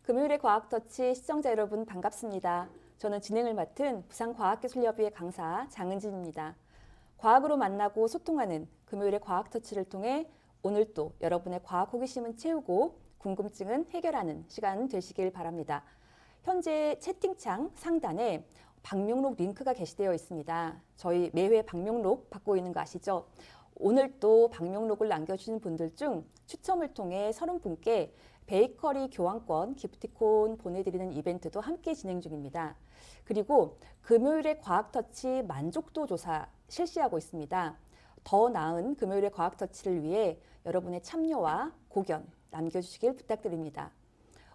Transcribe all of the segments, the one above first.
금요일의 과학터치 시청자 여러분 반갑습니다. 저는 진행을 맡은 부산과학기술협의회 강사 장은진입니다. 과학으로 만나고 소통하는 금요일의 과학터치를 통해 오늘 또 여러분의 과학 호기심은 채우고 궁금증은 해결하는 시간 되시길 바랍니다. 현재 채팅창 상단에 방명록 링크가 게시되어 있습니다. 저희 매회 방명록 받고 있는 거 아시죠? 오늘 또 방명록을 남겨주신 분들 중 추첨을 통해 30분께 베이커리 교환권 기프티콘 보내드리는 이벤트도 함께 진행 중입니다. 그리고 금요일의 과학터치 만족도 조사 실시하고 있습니다. 더 나은 금요일의 과학터치를 위해 여러분의 참여와 고견 남겨주시길 부탁드립니다.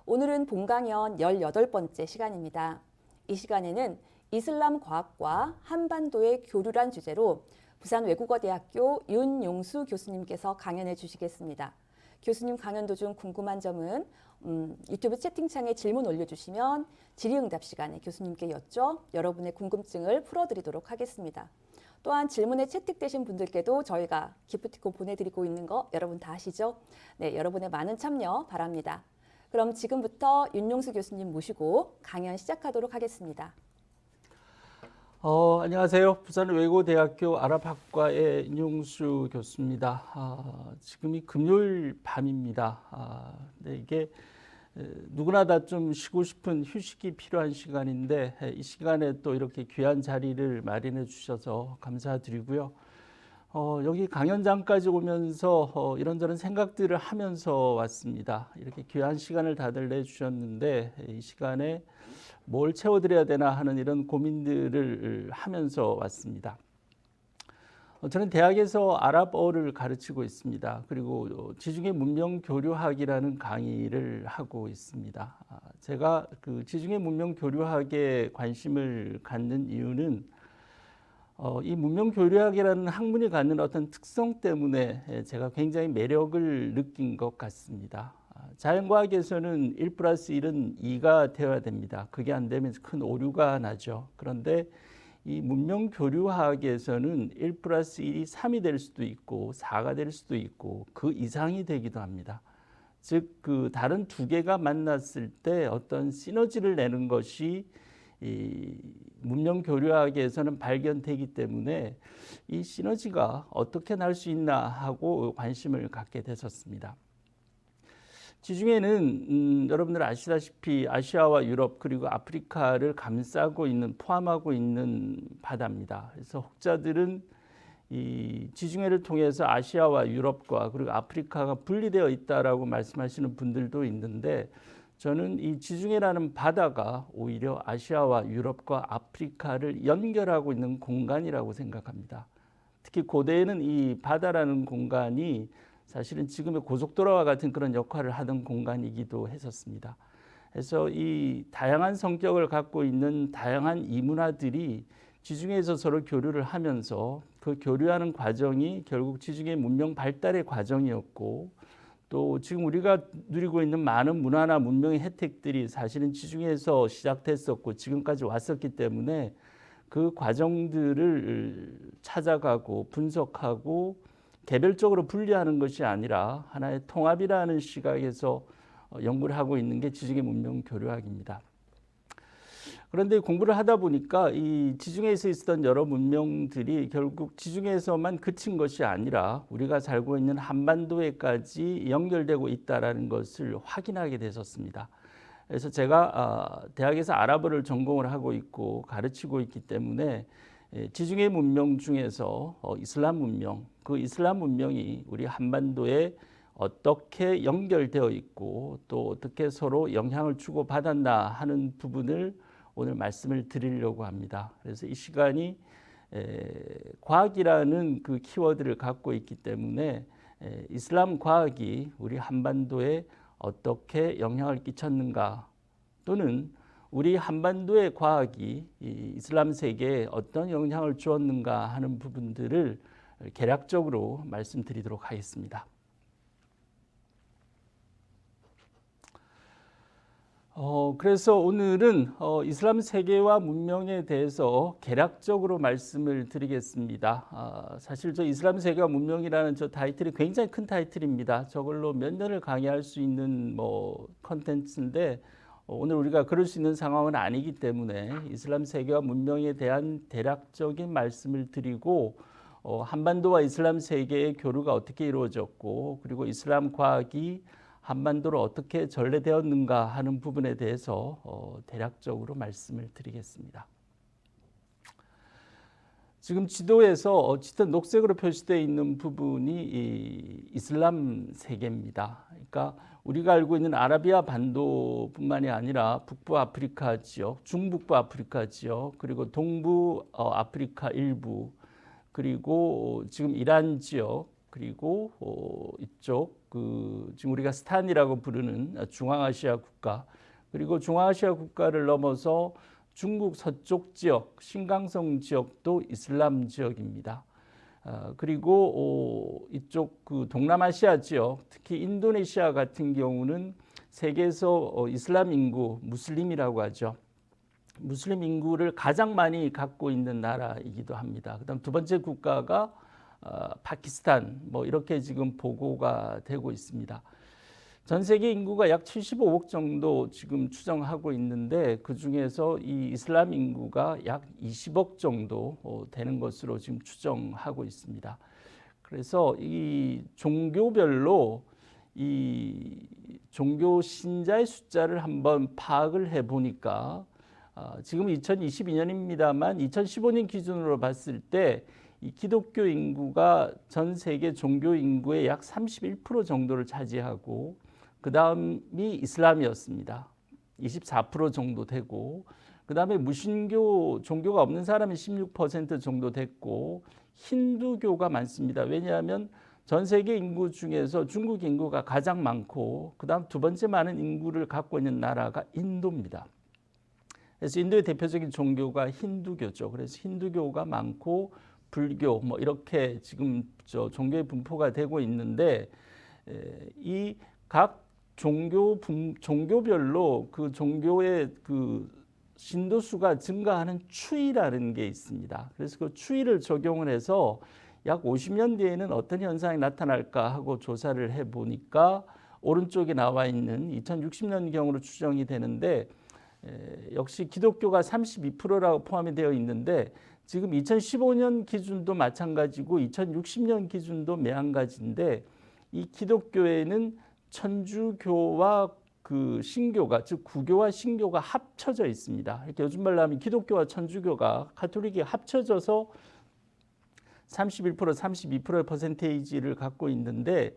오늘은 본강연 18번째 시간입니다. 이 시간에는 이슬람 과학과 한반도의 교류란 주제로 부산외국어대학교 윤용수 교수님께서 강연해 주시겠습니다. 교수님 강연 도중 궁금한 점은 유튜브 채팅창에 질문 올려주시면 질의응답 시간에 교수님께 여쭤 여러분의 궁금증을 풀어드리도록 하겠습니다. 또한 질문에 채택되신 분들께도 저희가 기프티콘 보내드리고 있는 거 여러분 다 아시죠? 네, 여러분의 많은 참여 바랍니다. 그럼 지금부터 윤용수 교수님 모시고 강연 시작하도록 하겠습니다. 안녕하세요. 부산외고대학교 아랍학과의 윤용수 교수입니다. 지금이 금요일 밤입니다. 네, 이게 누구나 다 좀 쉬고 싶은 휴식이 필요한 시간인데 이 시간에 또 이렇게 귀한 자리를 마련해 주셔서 감사드리고요. 여기 강연장까지 오면서 이런저런 생각들을 하면서 왔습니다. 이렇게 귀한 시간을 다들 내주셨는데 이 시간에 뭘 채워드려야 되나 하는 이런 고민들을 하면서 왔습니다. 저는 대학에서 아랍어를 가르치고 있습니다. 그리고 지중해 문명 교류학이라는 강의를 하고 있습니다. 제가 그 지중해 문명 교류학에 관심을 갖는 이유는 이 문명 교류학이라는 학문이 갖는 어떤 특성 때문에 제가 굉장히 매력을 느낀 것 같습니다. 자연과학에서는 1+1은 2가 되어야 됩니다. 그게 안 되면 큰 오류가 나죠. 그런데 이 문명 교류학에서는 1+1이 3이 될 수도 있고 4가 될 수도 있고 그 이상이 되기도 합니다. 즉, 그 다른 두 개가 만났을 때 어떤 시너지를 내는 것이 이 문명 교류학에서는 발견되기 때문에 이 시너지가 어떻게 날 수 있나 하고 관심을 갖게 됐었습니다. 지중해는 여러분들 아시다시피 아시아와 유럽 그리고 아프리카를 감싸고 있는 포함하고 있는 바다입니다. 그래서 혹자들은 이 지중해를 통해서 아시아와 유럽과 그리고 아프리카가 분리되어 있다라고 말씀하시는 분들도 있는데 저는 이 지중해라는 바다가 오히려 아시아와 유럽과 아프리카를 연결하고 있는 공간이라고 생각합니다. 특히 고대에는 이 바다라는 공간이 사실은 지금의 고속도로와 같은 그런 역할을 하던 공간이기도 했었습니다. 그래서 이 다양한 성격을 갖고 있는 다양한 이문화들이 지중해에서 서로 교류를 하면서 그 교류하는 과정이 결국 지중해 문명 발달의 과정이었고 또 지금 우리가 누리고 있는 많은 문화나 문명의 혜택들이 사실은 지중해에서 시작됐었고 지금까지 왔었기 때문에 그 과정들을 찾아가고 분석하고 개별적으로 분리하는 것이 아니라 하나의 통합이라는 시각에서 연구를 하고 있는 게 지중해 문명 교류학입니다. 그런데 공부를 하다 보니까 이 지중해에서 있었던 여러 문명들이 결국 지중해에서만 그친 것이 아니라 우리가 살고 있는 한반도에까지 연결되고 있다는 것을 확인하게 됐었습니다. 그래서 제가 대학에서 아랍어를 전공을 하고 있고 가르치고 있기 때문에 지중해 문명 중에서 이슬람 문명, 그 이슬람 문명이 우리 한반도에 어떻게 연결되어 있고 또 어떻게 서로 영향을 주고받았나 하는 부분을 오늘 말씀을 드리려고 합니다. 그래서 이 시간이 과학이라는 그 키워드를 갖고 있기 때문에 이슬람 과학이 우리 한반도에 어떻게 영향을 끼쳤는가 또는 우리 한반도의 과학이 이 이슬람 세계에 어떤 영향을 주었는가 하는 부분들을 개략적으로 말씀드리도록 하겠습니다. 그래서 오늘은 이슬람 세계와 문명에 대해서 개략적으로 말씀을 드리겠습니다. 사실 저 이슬람 세계와 문명이라는 저 타이틀이 굉장히 큰 타이틀입니다. 저걸로 몇 년을 강의할 수 있는 컨텐츠인데 오늘 우리가 그럴 수 있는 상황은 아니기 때문에 이슬람 세계와 문명에 대한 대략적인 말씀을 드리고 한반도와 이슬람 세계의 교류가 어떻게 이루어졌고 그리고 이슬람 과학이 한반도로 어떻게 전래되었는가 하는 부분에 대해서 대략적으로 말씀을 드리겠습니다. 지금 지도에서 어쨌든 녹색으로 표시되어 있는 부분이 이 이슬람 세계입니다. 그러니까 우리가 알고 있는 아라비아 반도뿐만이 아니라 북부 아프리카 지역, 중북부 아프리카 지역, 그리고 동부 아프리카 일부, 그리고 지금 이란 지역, 그리고 이쪽 지금 우리가 스탄이라고 부르는 중앙아시아 국가, 그리고 중앙아시아 국가를 넘어서 중국 서쪽 지역, 신강성 지역도 이슬람 지역입니다. 그리고 이쪽 동남아시아 지역, 특히 인도네시아 같은 경우는 세계에서 이슬람 인구, 무슬림이라고 하죠. 무슬림 인구를 가장 많이 갖고 있는 나라이기도 합니다. 그다음 두 번째 국가가 파키스탄, 뭐 이렇게 지금 보고가 되고 있습니다. 전 세계 인구가 약 75억 정도 지금 추정하고 있는데 그 중에서 이 이슬람 인구가 약 20억 정도 되는 것으로 지금 추정하고 있습니다. 그래서 이 종교별로 이 종교 신자의 숫자를 한번 파악을 해 보니까 지금 2022년입니다만 2015년 기준으로 봤을 때 이 기독교 인구가 전 세계 종교 인구의 약 31% 정도를 차지하고 그 다음이 이슬람이었습니다. 24% 정도 되고 그 다음에 무신교 종교가 없는 사람이 16% 정도 됐고 힌두교가 많습니다. 왜냐하면 전 세계 인구 중에서 중국 인구가 가장 많고 그 다음 두 번째 많은 인구를 갖고 있는 나라가 인도입니다. 그래서 인도의 대표적인 종교가 힌두교죠. 그래서 힌두교가 많고 불교 뭐 이렇게 지금 종교의 분포가 되고 있는데 이 각 종교별로 그 종교의 그 신도수가 증가하는 추이라는 게 있습니다. 그래서 그 추이를 적용을 해서 약 50년 뒤에는 어떤 현상이 나타날까 하고 조사를 해보니까 오른쪽에 나와 있는 2060년경으로 추정이 되는데 역시 기독교가 32%라고 포함이 되어 있는데 지금 2015년 기준도 마찬가지고 2060년 기준도 매한가지인데 이 기독교에는 천주교와 그 신교가 즉 구교와 신교가 합쳐져 있습니다. 이렇게 요즘 말로 하면 기독교와 천주교가 가톨릭이 합쳐져서 31% 32%의 퍼센테이지를 갖고 있는데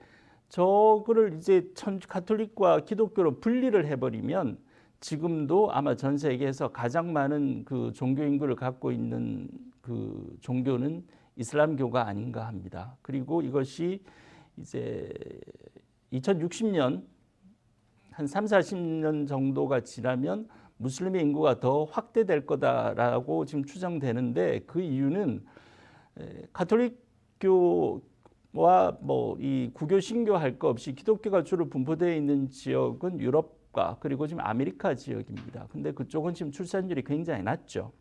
저거를 이제 가톨릭과 기독교로 분리를 해버리면 지금도 아마 전 세계에서 가장 많은 그 종교 인구를 갖고 있는 그 종교는 이슬람교가 아닌가 합니다. 그리고 이것이 이제 2060년 한 3, 40년 정도가 지나면 무슬림의 인구가 더 확대될 거다라고 지금 추정되는데 그 이유는 가톨릭교와 뭐 이 구교 신교 할 거 없이 기독교가 주로 분포되어 있는 지역은 유럽과 그리고 지금 아메리카 지역입니다. 근데 그쪽은 지금 출산율이 굉장히 낮죠.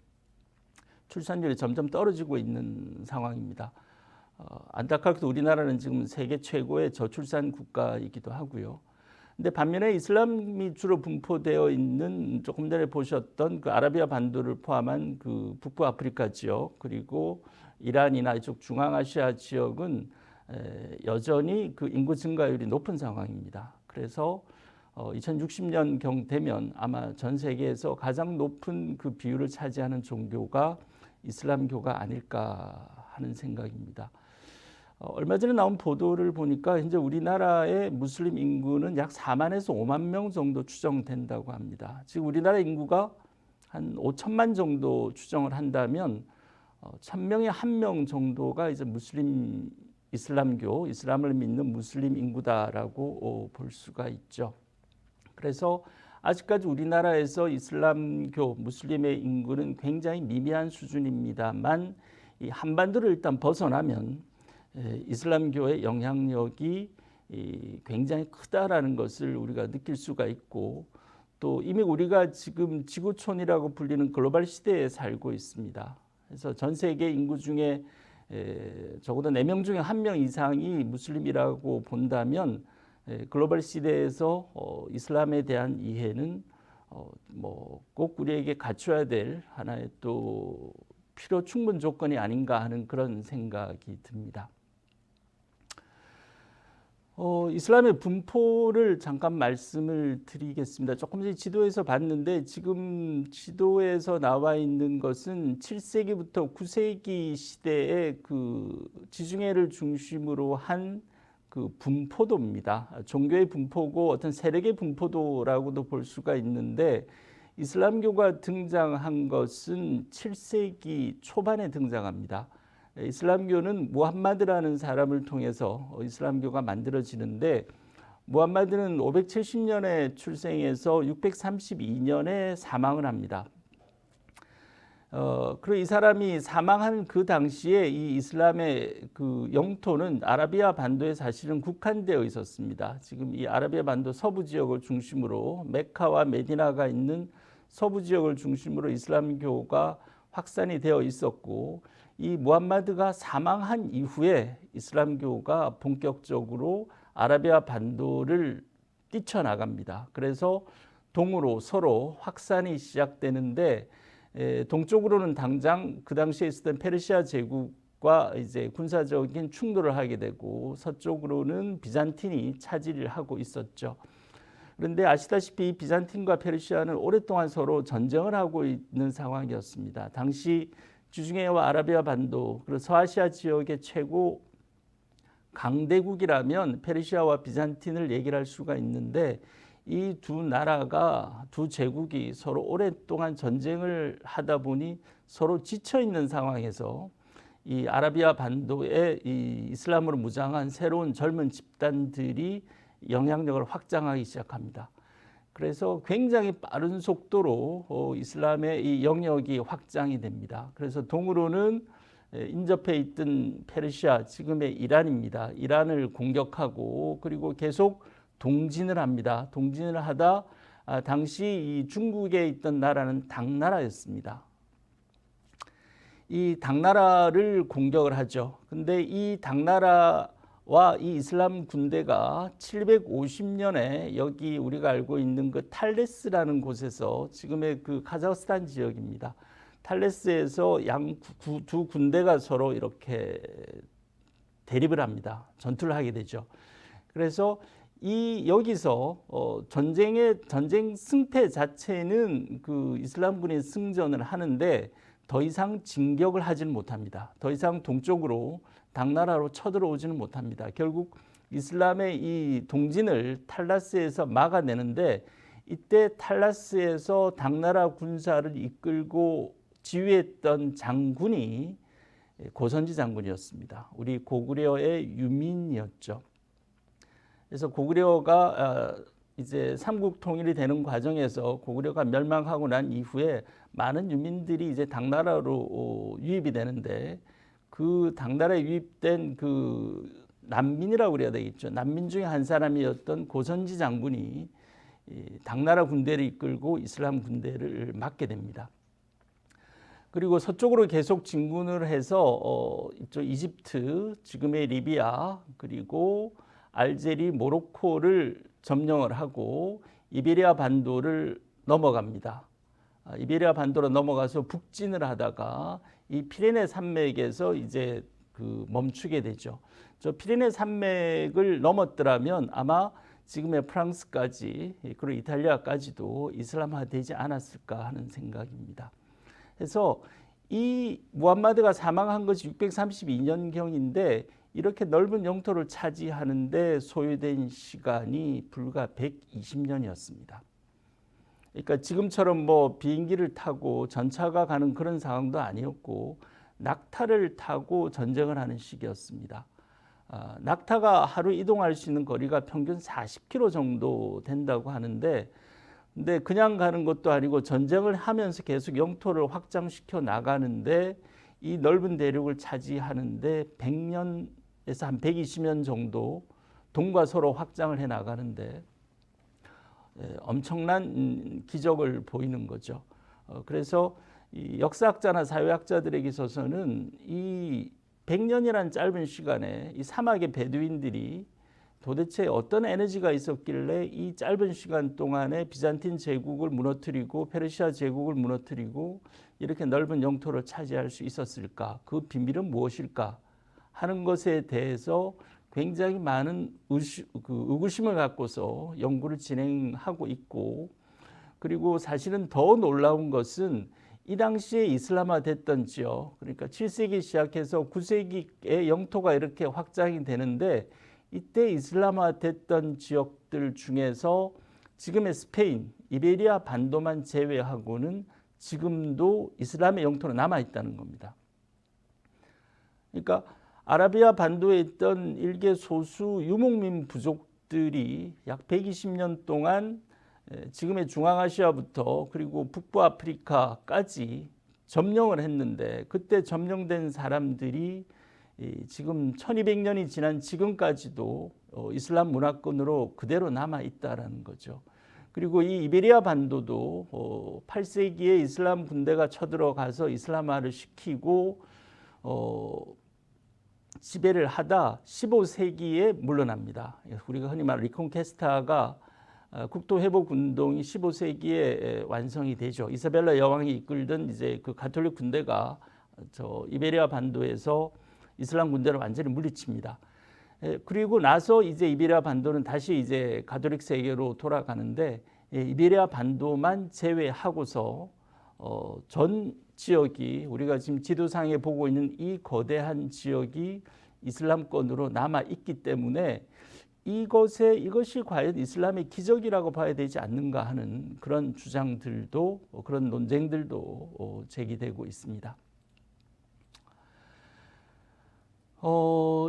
출산율이 점점 떨어지고 있는 상황입니다. 안타깝게도 우리나라는 지금 세계 최고의 저출산 국가이기도 하고요. 근데 반면에 이슬람이 주로 분포되어 있는 조금 전에 보셨던 그 아라비아 반도를 포함한 그 북부 아프리카 지역 그리고 이란이나 이쪽 중앙아시아 지역은 여전히 그 인구 증가율이 높은 상황입니다. 그래서 2060년경 되면 아마 전 세계에서 가장 높은 그 비율을 차지하는 종교가 이슬람교가 아닐까 하는 생각입니다. 얼마 전에 나온 보도를 보니까 현재 우리나라의 무슬림 인구는 약 4만에서 5만 명 정도 추정된다고 합니다. 지금 우리나라 인구가 한 5천만 정도 추정을 한다면 1,000명에 1명 정도가 이제 무슬림 이슬람교, 이슬람을 믿는 무슬림 인구다라고 볼 수가 있죠. 그래서 아직까지 우리나라에서 이슬람교, 무슬림의 인구는 굉장히 미미한 수준입니다만 이 한반도를 일단 벗어나면 이슬람교의 영향력이 굉장히 크다라는 것을 우리가 느낄 수가 있고 또 이미 우리가 지금 지구촌이라고 불리는 글로벌 시대에 살고 있습니다. 그래서 전 세계 인구 중에 적어도 4명 중에 1명 이상이 무슬림이라고 본다면 글로벌 시대에서 이슬람에 대한 이해는 꼭 우리에게 갖춰야 될 하나의 또 필요 충분 조건이 아닌가 하는 그런 생각이 듭니다. 이슬람의 분포를 잠깐 말씀을 드리겠습니다. 조금 전에 지도에서 봤는데 지금 지도에서 나와 있는 것은 7세기부터 9세기 시대의 그 지중해를 중심으로 한 그 분포도입니다. 종교의 분포고 어떤 세력의 분포도라고도 볼 수가 있는데 이슬람교가 등장한 것은 7세기 초반에 등장합니다. 이슬람교는 무함마드라는 사람을 통해서 이슬람교가 만들어지는데 무함마드는 570년에 출생해서 632년에 사망을 합니다. 그리고 이 사람이 사망한 그 당시에 이 이슬람의 그 영토는 아라비아 반도에 사실은 국한되어 있었습니다. 지금 이 아라비아 반도 서부 지역을 중심으로 메카와 메디나가 있는 서부 지역을 중심으로 이슬람교가 확산이 되어 있었고 이 무함마드가 사망한 이후에 이슬람교가 본격적으로 아라비아 반도를 뛰쳐나갑니다. 그래서 동으로 서로 확산이 시작되는데 동쪽으로는 당장 그 당시에 있었던 페르시아 제국과 이제 군사적인 충돌을 하게 되고 서쪽으로는 비잔틴이 차지를 하고 있었죠. 그런데 아시다시피 비잔틴과 페르시아는 오랫동안 서로 전쟁을 하고 있는 상황이었습니다. 당시 지중해와 아라비아 반도 그리고 서아시아 지역의 최고 강대국이라면 페르시아와 비잔틴을 얘기할 수가 있는데 이 두 나라가 두 제국이 서로 오랫동안 전쟁을 하다 보니 서로 지쳐 있는 상황에서 이 아라비아 반도에 이 이슬람으로 무장한 새로운 젊은 집단들이 영향력을 확장하기 시작합니다. 그래서 굉장히 빠른 속도로 이슬람의 이 영역이 확장이 됩니다. 그래서 동으로는 인접해 있던 페르시아, 지금의 이란입니다. 이란을 공격하고 그리고 계속 동진을 합니다. 동진을 하다 당시 이 중국에 있던 나라는 당나라였습니다. 이 당나라를 공격을 하죠. 근데 이 당나라와 이 이슬람 군대가 750년에 여기 우리가 알고 있는 그 탈레스라는 곳에서 지금의 그 카자흐스탄 지역입니다. 탈레스에서 두 군대가 서로 이렇게 대립을 합니다. 전투를 하게 되죠. 그래서 여기서 전쟁 승패 자체는 그 이슬람군이 승전을 하는데 더 이상 진격을 하지는 못합니다. 더 이상 동쪽으로 당나라로 쳐들어오지는 못합니다. 결국 이슬람의 이 동진을 탈라스에서 막아내는데 이때 탈라스에서 당나라 군사를 이끌고 지휘했던 장군이 고선지 장군이었습니다. 우리 고구려의 유민이었죠. 그래서 고구려가 이제 삼국 통일이 되는 과정에서 고구려가 멸망하고 난 이후에 많은 유민들이 이제 당나라로 유입이 되는데 그 당나라에 유입된 그 난민이라고 그래야 되겠죠. 난민 중에 한 사람이었던 고선지 장군이 당나라 군대를 이끌고 이슬람 군대를 막게 됩니다. 그리고 서쪽으로 계속 진군을 해서 이쪽 이집트, 지금의 리비아, 그리고 알제리, 모로코를 점령을 하고 이베리아 반도를 넘어갑니다. 이베리아 반도로 넘어가서 북진을 하다가 이 피레네 산맥에서 이제 그 멈추게 되죠. 저 피레네 산맥을 넘었더라면 아마 지금의 프랑스까지 그리고 이탈리아까지도 이슬람화되지 않았을까 하는 생각입니다. 그래서 이 무함마드가 사망한 것이 632년경인데 이렇게 넓은 영토를 차지하는데 소요된 시간이 불과 120년이었습니다. 그러니까 지금처럼 뭐 비행기를 타고 전차가 가는 그런 상황도 아니었고 낙타를 타고 전쟁을 하는 시기였습니다. 낙타가 하루 이동할 수 있는 거리가 평균 40km 정도 된다고 하는데 근데 그냥 가는 것도 아니고 전쟁을 하면서 계속 영토를 확장시켜 나가는데 이 넓은 대륙을 차지하는데 100년에서 한 120년 정도 동과 서로 확장을 해 나가는데 엄청난 기적을 보이는 거죠. 그래서 이 역사학자나 사회학자들에게 있어서는 이 100년이라는 짧은 시간에 이 사막의 베두인들이 도대체 어떤 에너지가 있었길래 이 짧은 시간 동안에 비잔틴 제국을 무너뜨리고 페르시아 제국을 무너뜨리고 이렇게 넓은 영토를 차지할 수 있었을까? 그 비밀은 무엇일까? 하는 것에 대해서 굉장히 많은 의구심을 갖고서 연구를 진행하고 있고, 그리고 사실은 더 놀라운 것은 이 당시에 이슬람화 됐던 지역, 그러니까 7세기 시작해서 9세기에 영토가 이렇게 확장이 되는데, 이때 이슬람화 됐던 지역들 중에서 지금의 스페인, 이베리아 반도만 제외하고는 지금도 이슬람의 영토는 남아 있다는 겁니다. 그러니까 아라비아 반도에 있던 일개 소수 유목민 부족들이 약 120년 동안 지금의 중앙아시아부터 그리고 북부 아프리카까지 점령을 했는데, 그때 점령된 사람들이 지금 1200년이 지난 지금까지도 이슬람 문화권으로 그대로 남아 있다라는 거죠. 그리고 이 이베리아 반도도 8세기에 이슬람 군대가 쳐들어가서 이슬람화를 시키고 지배를 하다 15세기에 물러납니다. 우리가 흔히 말하는 리콘케스타가 국토 회복 운동이 15세기에 완성이 되죠. 이사벨라 여왕이 이끌던 이제 그 가톨릭 군대가 저 이베리아 반도에서 이슬람 군대를 완전히 물리칩니다. 그리고 나서 이제 이베리아 반도는 다시 이제 가톨릭 세계로 돌아가는데, 이베리아 반도만 제외하고서 전 지역이, 우리가 지금 지도상에 보고 있는 이 거대한 지역이 이슬람권으로 남아 있기 때문에 이것이 과연 이슬람의 기적이라고 봐야 되지 않는가 하는 그런 주장들도, 그런 논쟁들도 제기되고 있습니다.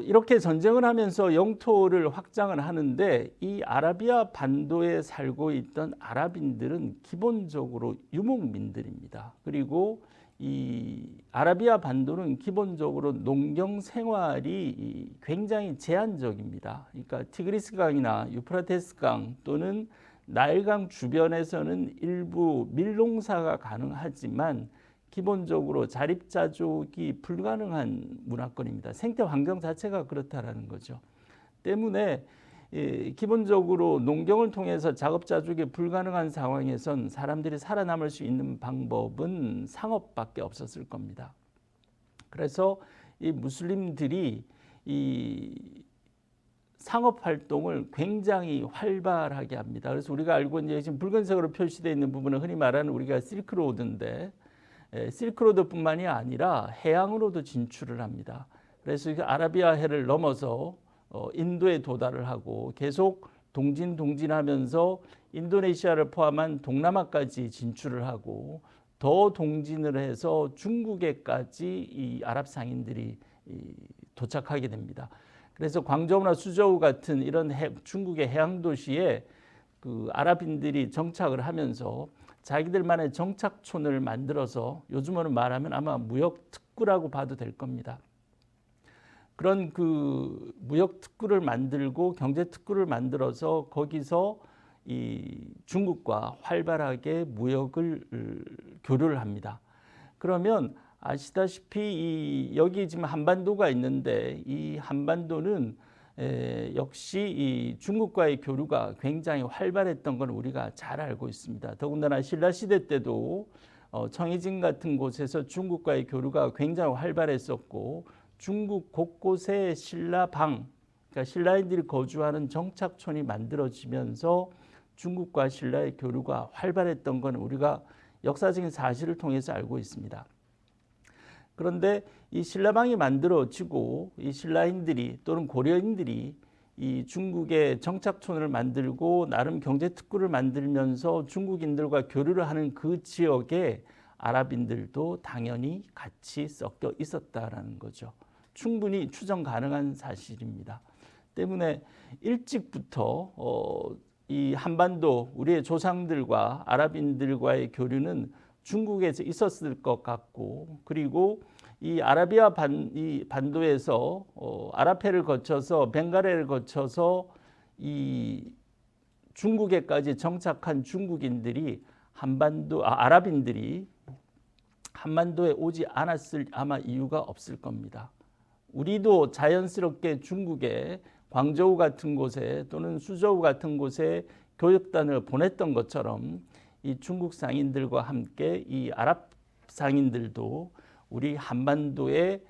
이렇게 전쟁을 하면서 영토를 확장을 하는데, 이 아라비아 반도에 살고 있던 아랍인들은 기본적으로 유목민들입니다. 그리고 이 아라비아 반도는 기본적으로 농경 생활이 굉장히 제한적입니다. 그러니까 티그리스강이나 유프라테스강 또는 나일강 주변에서는 일부 밀농사가 가능하지만 기본적으로 자립자족이 불가능한 문화권입니다. 생태 환경 자체가 그렇다라는 거죠. 때문에 기본적으로 농경을 통해서 작업자족이 불가능한 상황에선 사람들이 살아남을 수 있는 방법은 상업밖에 없었을 겁니다. 그래서 이 무슬림들이 이 상업 활동을 굉장히 활발하게 합니다. 그래서 우리가 알고 있는 지금 붉은색으로 표시되어 있는 부분은 흔히 말하는 우리가 실크로드인데, 실크로드뿐만이 아니라 해양으로도 진출을 합니다. 그래서 아라비아해를 넘어서 인도에 도달을 하고 계속 동진하면서 인도네시아를 포함한 동남아까지 진출을 하고, 더 동진을 해서 중국에까지 이 아랍 상인들이 도착하게 됩니다. 그래서 광저우나 수저우 같은 이런 중국의 해양 도시에 그 아랍인들이 정착을 하면서 자기들만의 정착촌을 만들어서, 요즘으로 말하면 아마 무역 특구라고 봐도 될 겁니다. 그런 그 무역 특구를 만들고 경제 특구를 만들어서 거기서 이 중국과 활발하게 무역을 교류를 합니다. 그러면 아시다시피 여기 지금 한반도가 있는데, 이 한반도는 역시 이 중국과의 교류가 굉장히 활발했던 걸 우리가 잘 알고 있습니다. 더군다나 신라 시대 때도 청해진 같은 곳에서 중국과의 교류가 굉장히 활발했었고, 중국 곳곳에 신라방, 그러니까 신라인들이 거주하는 정착촌이 만들어지면서 중국과 신라의 교류가 활발했던 건 우리가 역사적인 사실을 통해서 알고 있습니다. 그런데 이 신라방이 만들어지고 이 신라인들이 또는 고려인들이 이 중국의 정착촌을 만들고 나름 경제 특구를 만들면서 중국인들과 교류를 하는 그 지역에 아랍인들도 당연히 같이 섞여 있었다라는 거죠. 충분히 추정 가능한 사실입니다. 때문에 일찍부터 이 한반도, 우리의 조상들과 아랍인들과의 교류는 중국에서 있었을 것 같고, 그리고 이 아라비아 반도에서 아랍해를 거쳐서 벵갈해를 거쳐서 이 중국에까지 정착한 중국인들이 아랍인들이 한반도에 오지 않았을 아마 이유가 없을 겁니다. 우리도 자연스럽게 중국에 광저우 같은 곳에 또는 수저우 같은 곳에 교역단을 보냈던 것처럼 이 중국 상인들과 함께 이 아랍 상인들도 우리 한반도에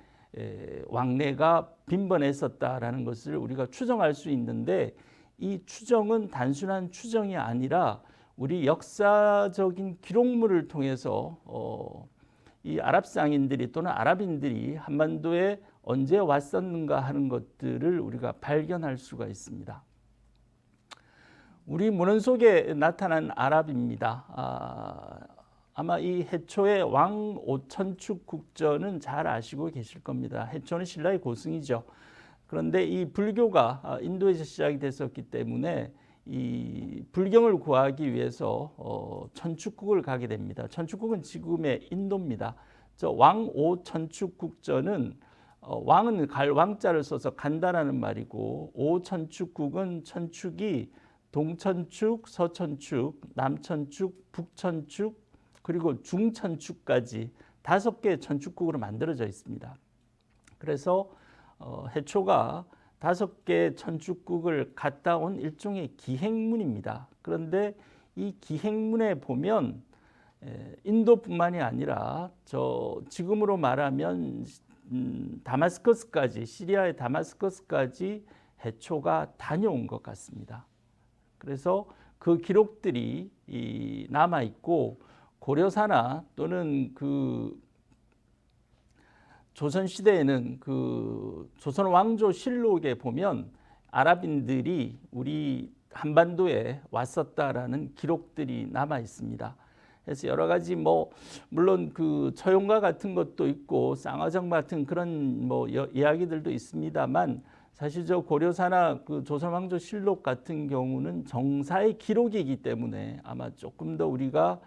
왕래가 빈번했었다라는 것을 우리가 추정할 수 있는데, 이 추정은 단순한 추정이 아니라 우리 역사적인 기록물을 통해서 이 아랍 상인들이 또는 아랍인들이 한반도에 언제 왔었는가 하는 것들을 우리가 발견할 수가 있습니다. 우리 문헌 속에 나타난 아랍입니다. 아마 이 해초의 왕 오천축 국전은 잘 아시고 계실 겁니다. 해초는 신라의 고승이죠. 그런데 이 불교가 인도에서 시작이 됐었기 때문에 이 불경을 구하기 위해서 천축국을 가게 됩니다. 천축국은 지금의 인도입니다. 저 왕오 천축국전은 왕은 갈 왕자를 써서 간다라는 말이고, 오 천축국은 천축이 동천축, 서천축, 남천축, 북천축, 그리고 중천축까지 5개의 천축국으로 만들어져 있습니다. 그래서 해초가 5개의 천축국을 갔다 온 일종의 기행문입니다. 그런데 이 기행문에 보면 인도뿐만이 아니라 지금으로 말하면 다마스커스까지, 시리아의 다마스커스까지 해초가 다녀온 것 같습니다. 그래서 그 기록들이 남아 있고, 고려사나 또는 그 조선 시대에는 그 조선 왕조 실록에 보면 아랍인들이 우리 한반도에 왔었다라는 기록들이 남아 있습니다. 그래서 여러 가지 물론 그 처용가 같은 것도 있고 쌍화정 같은 그런 이야기들도 있습니다만, 사실 저 고려사나 그 조선 왕조 실록 같은 경우는 정사의 기록이기 때문에 아마 조금 더 우리가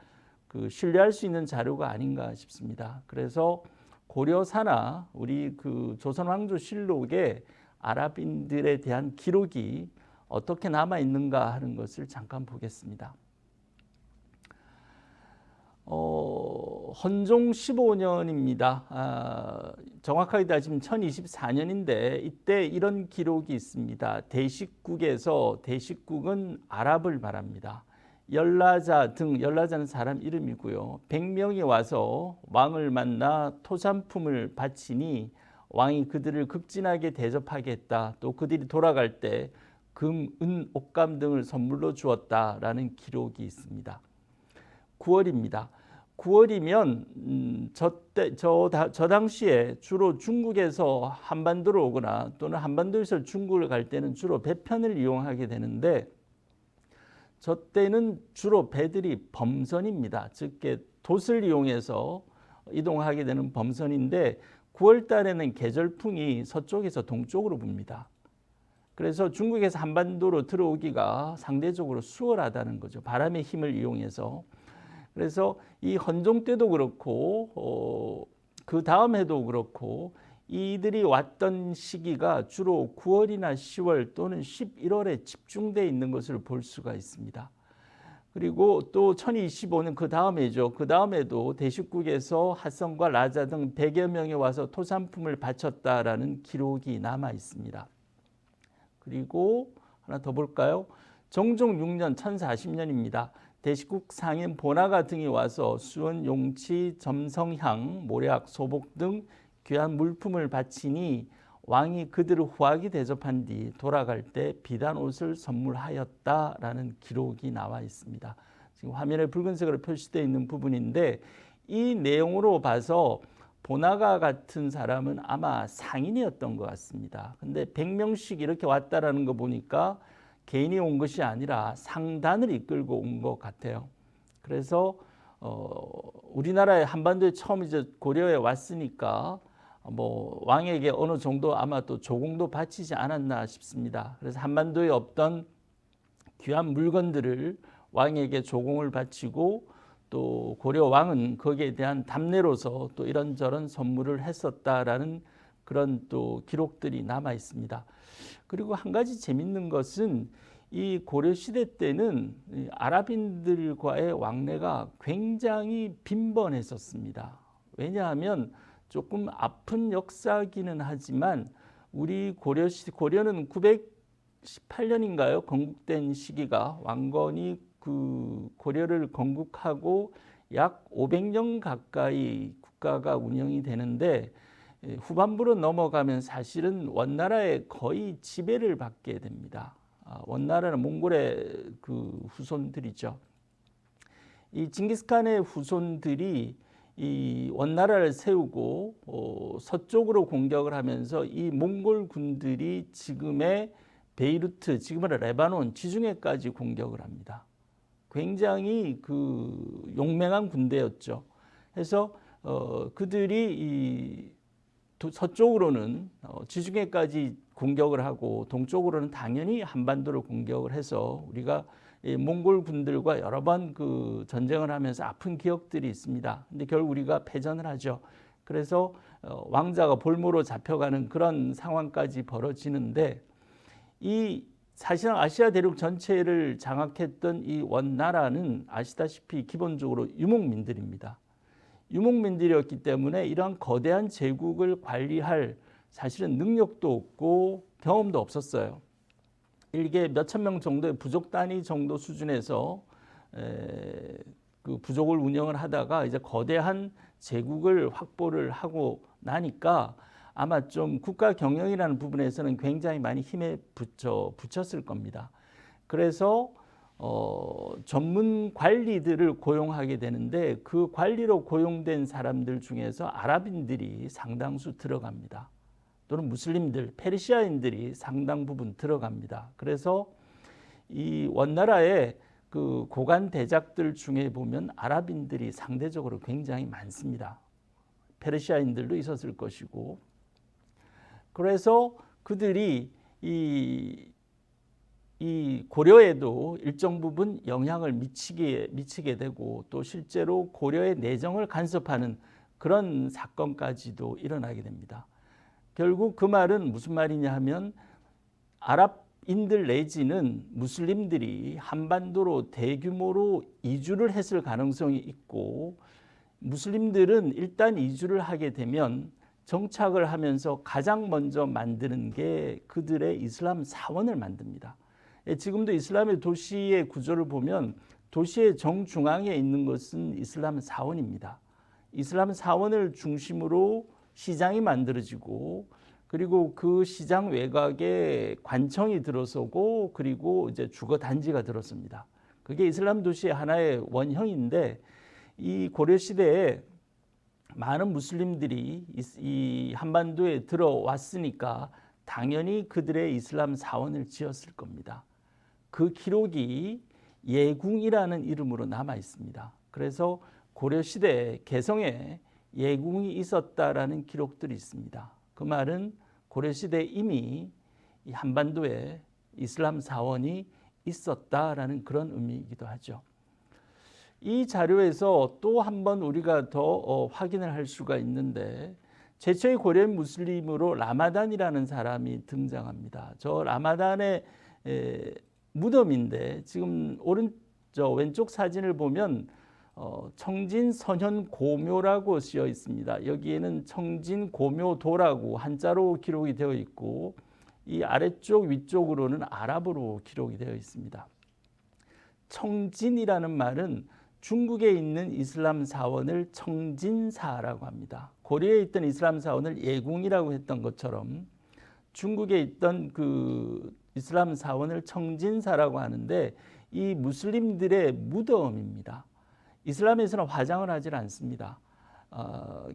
그 신뢰할 수 있는 자료가 아닌가 싶습니다. 그래서 고려사나 우리 그 조선 왕조 실록에 아랍인들에 대한 기록이 어떻게 남아 있는가 하는 것을 잠깐 보겠습니다. 헌종 15년입니다. 정확하게 따지면 1024년인데 이때 이런 기록이 있습니다. 대식국에서, 대식국은 아랍을 말합니다. 열라자는 사람 이름이고요. 100명이 와서 왕을 만나 토산품을 바치니 왕이 그들을 극진하게 대접하겠다. 또 그들이 돌아갈 때 금, 은, 옷감 등을 선물로 주었다라는 기록이 있습니다. 9월입니다. 9월이면 저 당시에 주로 중국에서 한반도로 오거나 또는 한반도에서 중국을 갈 때는 주로 배편을 이용하게 되는데, 저 때는 주로 배들이 범선입니다. 즉 돛을 이용해서 이동하게 되는 범선인데, 9월 달에는 계절풍이 서쪽에서 동쪽으로 붑니다. 그래서 중국에서 한반도로 들어오기가 상대적으로 수월하다는 거죠. 바람의 힘을 이용해서. 그래서 이 헌종 때도 그렇고 그 다음 해도 그렇고 이들이 왔던 시기가 주로 9월이나 10월 또는 11월에 집중되어 있는 것을 볼 수가 있습니다. 그리고 또 1025년 그 다음에죠. 그 다음에도 대식국에서 핫성과 라자 등 100여 명이 와서 토산품을 바쳤다라는 기록이 남아 있습니다. 그리고 하나 더 볼까요? 정종 6년 1040년입니다. 대식국 상인 보나가 등이 와서 수원, 용치, 점성향, 모략, 소복 등 귀한 물품을 바치니 왕이 그들을 후하게 대접한 뒤 돌아갈 때 비단 옷을 선물하였다라는 기록이 나와 있습니다. 지금 화면에 붉은색으로 표시되어 있는 부분인데, 이 내용으로 봐서 보나가 같은 사람은 아마 상인이었던 것 같습니다. 근데 100명씩 이렇게 왔다라는 거 보니까 개인이 온 것이 아니라 상단을 이끌고 온 것 같아요. 그래서 우리나라의 한반도에 처음 이제 고려에 왔으니까 왕에게 어느 정도 아마 또 조공도 바치지 않았나 싶습니다. 그래서 한반도에 없던 귀한 물건들을 왕에게 조공을 바치고, 또 고려 왕은 거기에 대한 답례로서 또 이런저런 선물을 했었다라는 그런 또 기록들이 남아 있습니다. 그리고 한 가지 재밌는 것은 이 고려 시대 때는 아랍인들과의 왕래가 굉장히 빈번했었습니다. 왜냐하면 조금 아픈 역사기는 하지만 우리 고려는 18년인가요? 건국된 시기가 왕건이 그 고려를 건국하고 약 500년 가까이 국가가 운영이 되는데 후반부로 넘어가면 사실은 원나라의 거의 지배를 받게 됩니다. 원나라는 몽골의 그 후손들이죠. 이 징기스칸의 후손들이 이 원나라를 세우고 서쪽으로 공격을 하면서 이 몽골 군들이 지금의 베이루트, 지금의 레바논 지중해까지 공격을 합니다. 굉장히 그 용맹한 군대였죠. 그래서 그들이 이 서쪽으로는 지중해까지 공격을 하고 동쪽으로는 당연히 한반도를 공격을 해서 우리가 이 몽골 군들과 여러 번 그 전쟁을 하면서 아픈 기억들이 있습니다. 근데 결국 우리가 패전을 하죠. 그래서 왕자가 볼모로 잡혀가는 그런 상황까지 벌어지는데 이 사실상 아시아 대륙 전체를 장악했던 이 원나라는 아시다시피 기본적으로 유목민들입니다. 유목민들이었기 때문에 이러한 거대한 제국을 관리할 사실은 능력도 없고 경험도 없었어요. 일개 몇천 명 정도의 부족 단위 정도 수준에서 그 부족을 운영을 하다가 이제 거대한 제국을 확보를 하고 나니까 아마 좀 국가 경영이라는 부분에서는 굉장히 많이 힘에 붙였을 겁니다. 그래서 전문 관리들을 고용하게 되는데 그 관리로 고용된 사람들 중에서 아랍인들이 상당수 들어갑니다. 또는 무슬림들, 페르시아인들이 상당 부분 들어갑니다. 그래서 이 원나라의 그 고관 대작들 중에 보면 아랍인들이 상대적으로 굉장히 많습니다. 페르시아인들도 있었을 것이고, 그래서 그들이 이 고려에도 일정 부분 영향을 미치게 되고 또 실제로 고려의 내정을 간섭하는 그런 사건까지도 일어나게 됩니다. 결국 그 말은 무슨 말이냐 하면 아랍인들 내지는 무슬림들이 한반도로 대규모로 이주를 했을 가능성이 있고 무슬림들은 일단 이주를 하게 되면 정착을 하면서 가장 먼저 만드는 게 그들의 이슬람 사원을 만듭니다. 지금도 이슬람의 도시의 구조를 보면 도시의 정중앙에 있는 것은 이슬람 사원입니다. 이슬람 사원을 중심으로 시장이 만들어지고 그리고 그 시장 외곽에 관청이 들어서고 그리고 이제 주거 단지가 들어섭니다. 그게 이슬람 도시의 하나의 원형인데 이 고려 시대에 많은 무슬림들이 이 한반도에 들어왔으니까 당연히 그들의 이슬람 사원을 지었을 겁니다. 그 기록이 예궁이라는 이름으로 남아 있습니다. 그래서 고려 시대 개성에 예궁이 있었다라는 기록들이 있습니다. 그 말은 고려 시대에 이미 이 한반도에 이슬람 사원이 있었다라는 그런 의미이기도 하죠. 이 자료에서 또 한 번 우리가 더 확인을 할 수가 있는데 최초의 고려 무슬림으로 라마단이라는 사람이 등장합니다. 저 라마단의 무덤인데 지금 왼쪽 사진을 보면 청진선현고묘라고 쓰여 있습니다. 여기에는 청진고묘도라고 한자로 기록이 되어 있고 이 아래쪽 위쪽으로는 아랍어로 기록이 되어 있습니다. 청진이라는 말은 중국에 있는 이슬람 사원을 청진사라고 합니다. 고려에 있던 이슬람 사원을 예궁이라고 했던 것처럼 중국에 있던 그 이슬람 사원을 청진사라고 하는데 이 무슬림들의 무덤입니다. 이슬람에서는 화장을 하질 않습니다.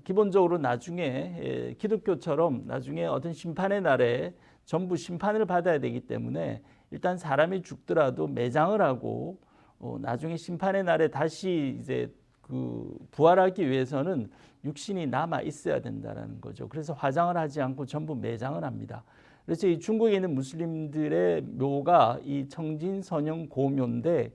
기본적으로 나중에 기독교처럼 나중에 어떤 심판의 날에 전부 심판을 받아야 되기 때문에 일단 사람이 죽더라도 매장을 하고 나중에 심판의 날에 다시 이제 그 부활하기 위해서는 육신이 남아 있어야 된다는 거죠. 그래서 화장을 하지 않고 전부 매장을 합니다. 그래서 이 중국에 있는 무슬림들의 묘가 이 청진선영 고묘인데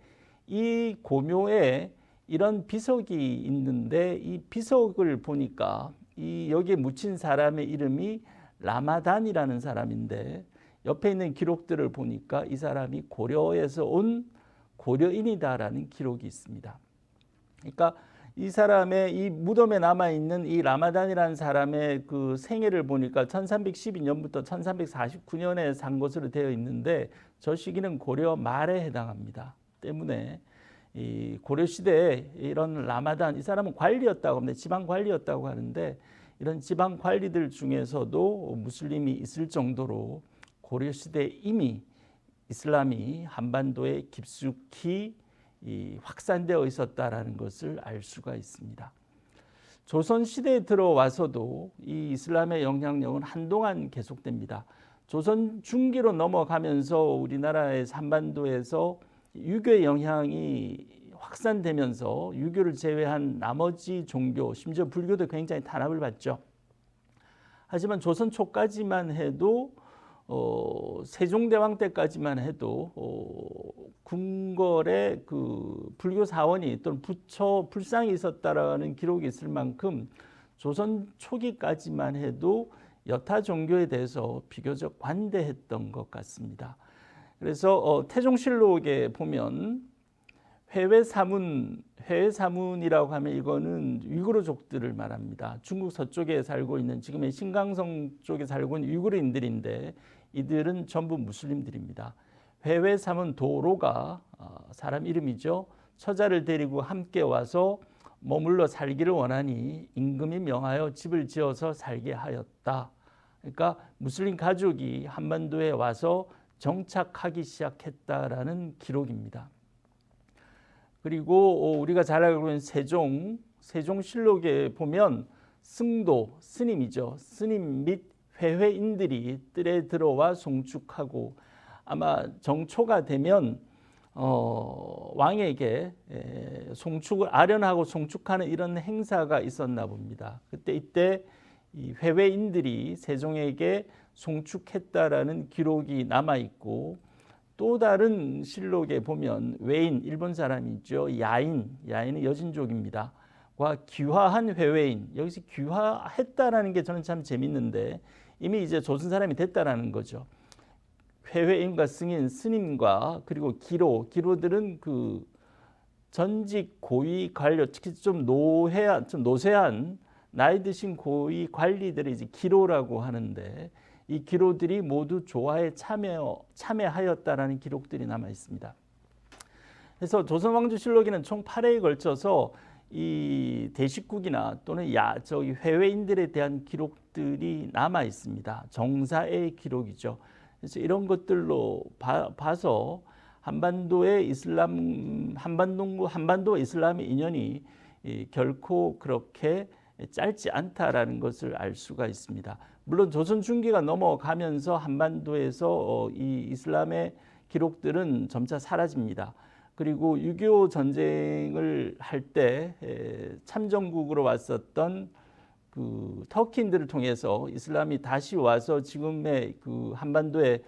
이 고묘에 이런 비석이 있는데 이 비석을 보니까 이 여기에 묻힌 사람의 이름이 라마단이라는 사람인데 옆에 있는 기록들을 보니까 이 사람이 고려에서 온 고려인이다라는 기록이 있습니다. 그러니까 이 사람의 이 무덤에 남아 있는 이 라마단이라는 사람의 그 생애를 보니까 1312년부터 1349년에 산 것으로 되어 있는데 저 시기는 고려 말에 해당합니다. 때문에 이 고려 시대에 이런 라마단, 이 사람은 관리였다고 합니다. 지방 관리였다고 하는데 이런 지방 관리들 중에서도 무슬림이 있을 정도로 고려 시대에 이미 이슬람이 한반도에 깊숙이 확산되어 있었다라는 것을 알 수가 있습니다. 조선 시대에 들어와서도 이 이슬람의 영향력은 한동안 계속됩니다. 조선 중기로 넘어가면서 우리나라의 한반도에서 유교의 영향이 확산되면서 유교를 제외한 나머지 종교, 심지어 불교도 굉장히 탄압을 받죠. 하지만 조선 초까지만 해도 세종대왕 때까지만 해도 궁궐에 그 불교 사원이 또는 부처 불상이 있었다라는 기록이 있을 만큼 조선 초기까지만 해도 여타 종교에 대해서 비교적 관대했던 것 같습니다. 그래서 태종실록에 보면 회외사문이라고 하면 이거는 위구르족들을 말합니다. 중국 서쪽에 살고 있는 지금의 신강성 쪽에 살고 있는 위구르인들인데 이들은 전부 무슬림들입니다. 회외사문 도로가 사람 이름이죠. 처자를 데리고 함께 와서 머물러 살기를 원하니 임금이 명하여 집을 지어서 살게 하였다. 그러니까 무슬림 가족이 한반도에 와서 정착하기 시작했다라는 기록입니다. 그리고 우리가 잘 알고 있는 세종실록에 보면 승도, 스님이죠. 스님 및 회회인들이 뜰에 들어와 송축하고 아마 정초가 되면 왕에게 송축을 아련하고 송축하는 이런 행사가 있었나 봅니다. 이때 이 회회인들이 세종에게 송축했다라는 기록이 남아 있고 또 다른 실록에 보면 외인 일본 사람이죠. 야인은 여진족입니다. 과 귀화한 회외인 여기서 귀화했다라는 게 저는 참 재밌는데 이미 이제 조선 사람이 됐다라는 거죠. 회외인과 승인 스님과 그리고 기로들은 그 전직 고위 관료 특히 좀 노쇠한 나이 드신 고위 관리들을 이제 기로라고 하는데 이 기로들이 모두 조화에 참여하였다라는 기록들이 남아 있습니다. 그래서 조선왕조실록에는 총 8회에 걸쳐서 이 대식국이나 또는 회외인들에 대한 기록들이 남아 있습니다. 정사의 기록이죠. 그래서 이런 것들로 봐서 한반도와 이슬람의 인연이 결코 그렇게 짧지 않다라는 것을 알 수가 있습니다. 물론 조선 중기가 넘어가면서 한반도에서 이 이슬람의 기록들은 점차 사라집니다. 그리고 6.25 전쟁을 할 때 참전국으로 왔었던 그 터키인들을 통해서 이슬람이 다시 와서 지금의 그 한반도에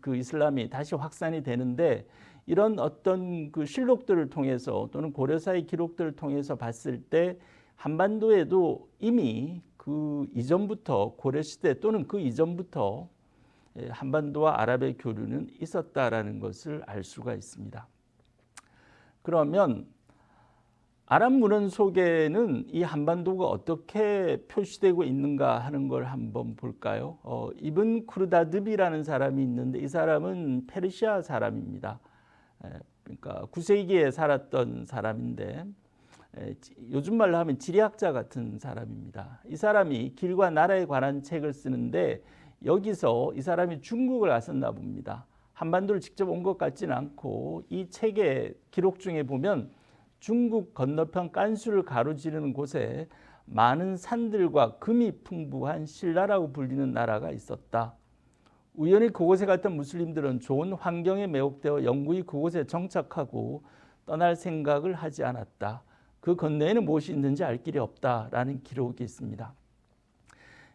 그 이슬람이 다시 확산이 되는데 이런 어떤 그 실록들을 통해서 또는 고려사의 기록들을 통해서 봤을 때 한반도에도 이미 그 이전부터 고려시대 또는 그 이전부터 한반도와 아랍의 교류는 있었다라는 것을 알 수가 있습니다. 그러면 아랍 문헌 속에는 이 한반도가 어떻게 표시되고 있는가 하는 걸 한번 볼까요? 이븐 쿠르다드비라는 사람이 있는데 이 사람은 페르시아 사람입니다. 그러니까 9세기에 살았던 사람인데 요즘 말로 하면 지리학자 같은 사람입니다. 이 사람이 길과 나라에 관한 책을 쓰는데 여기서 이 사람이 중국을 갔었나 봅니다. 한반도를 직접 온 것 같지는 않고 이 책의 기록 중에 보면 중국 건너편 깐수를 가로지르는 곳에 많은 산들과 금이 풍부한 신라라고 불리는 나라가 있었다. 우연히 그곳에 갔던 무슬림들은 좋은 환경에 매혹되어 영구히 그곳에 정착하고 떠날 생각을 하지 않았다. 그 건너에는 무엇이 있는지 알 길이 없다라는 기록이 있습니다.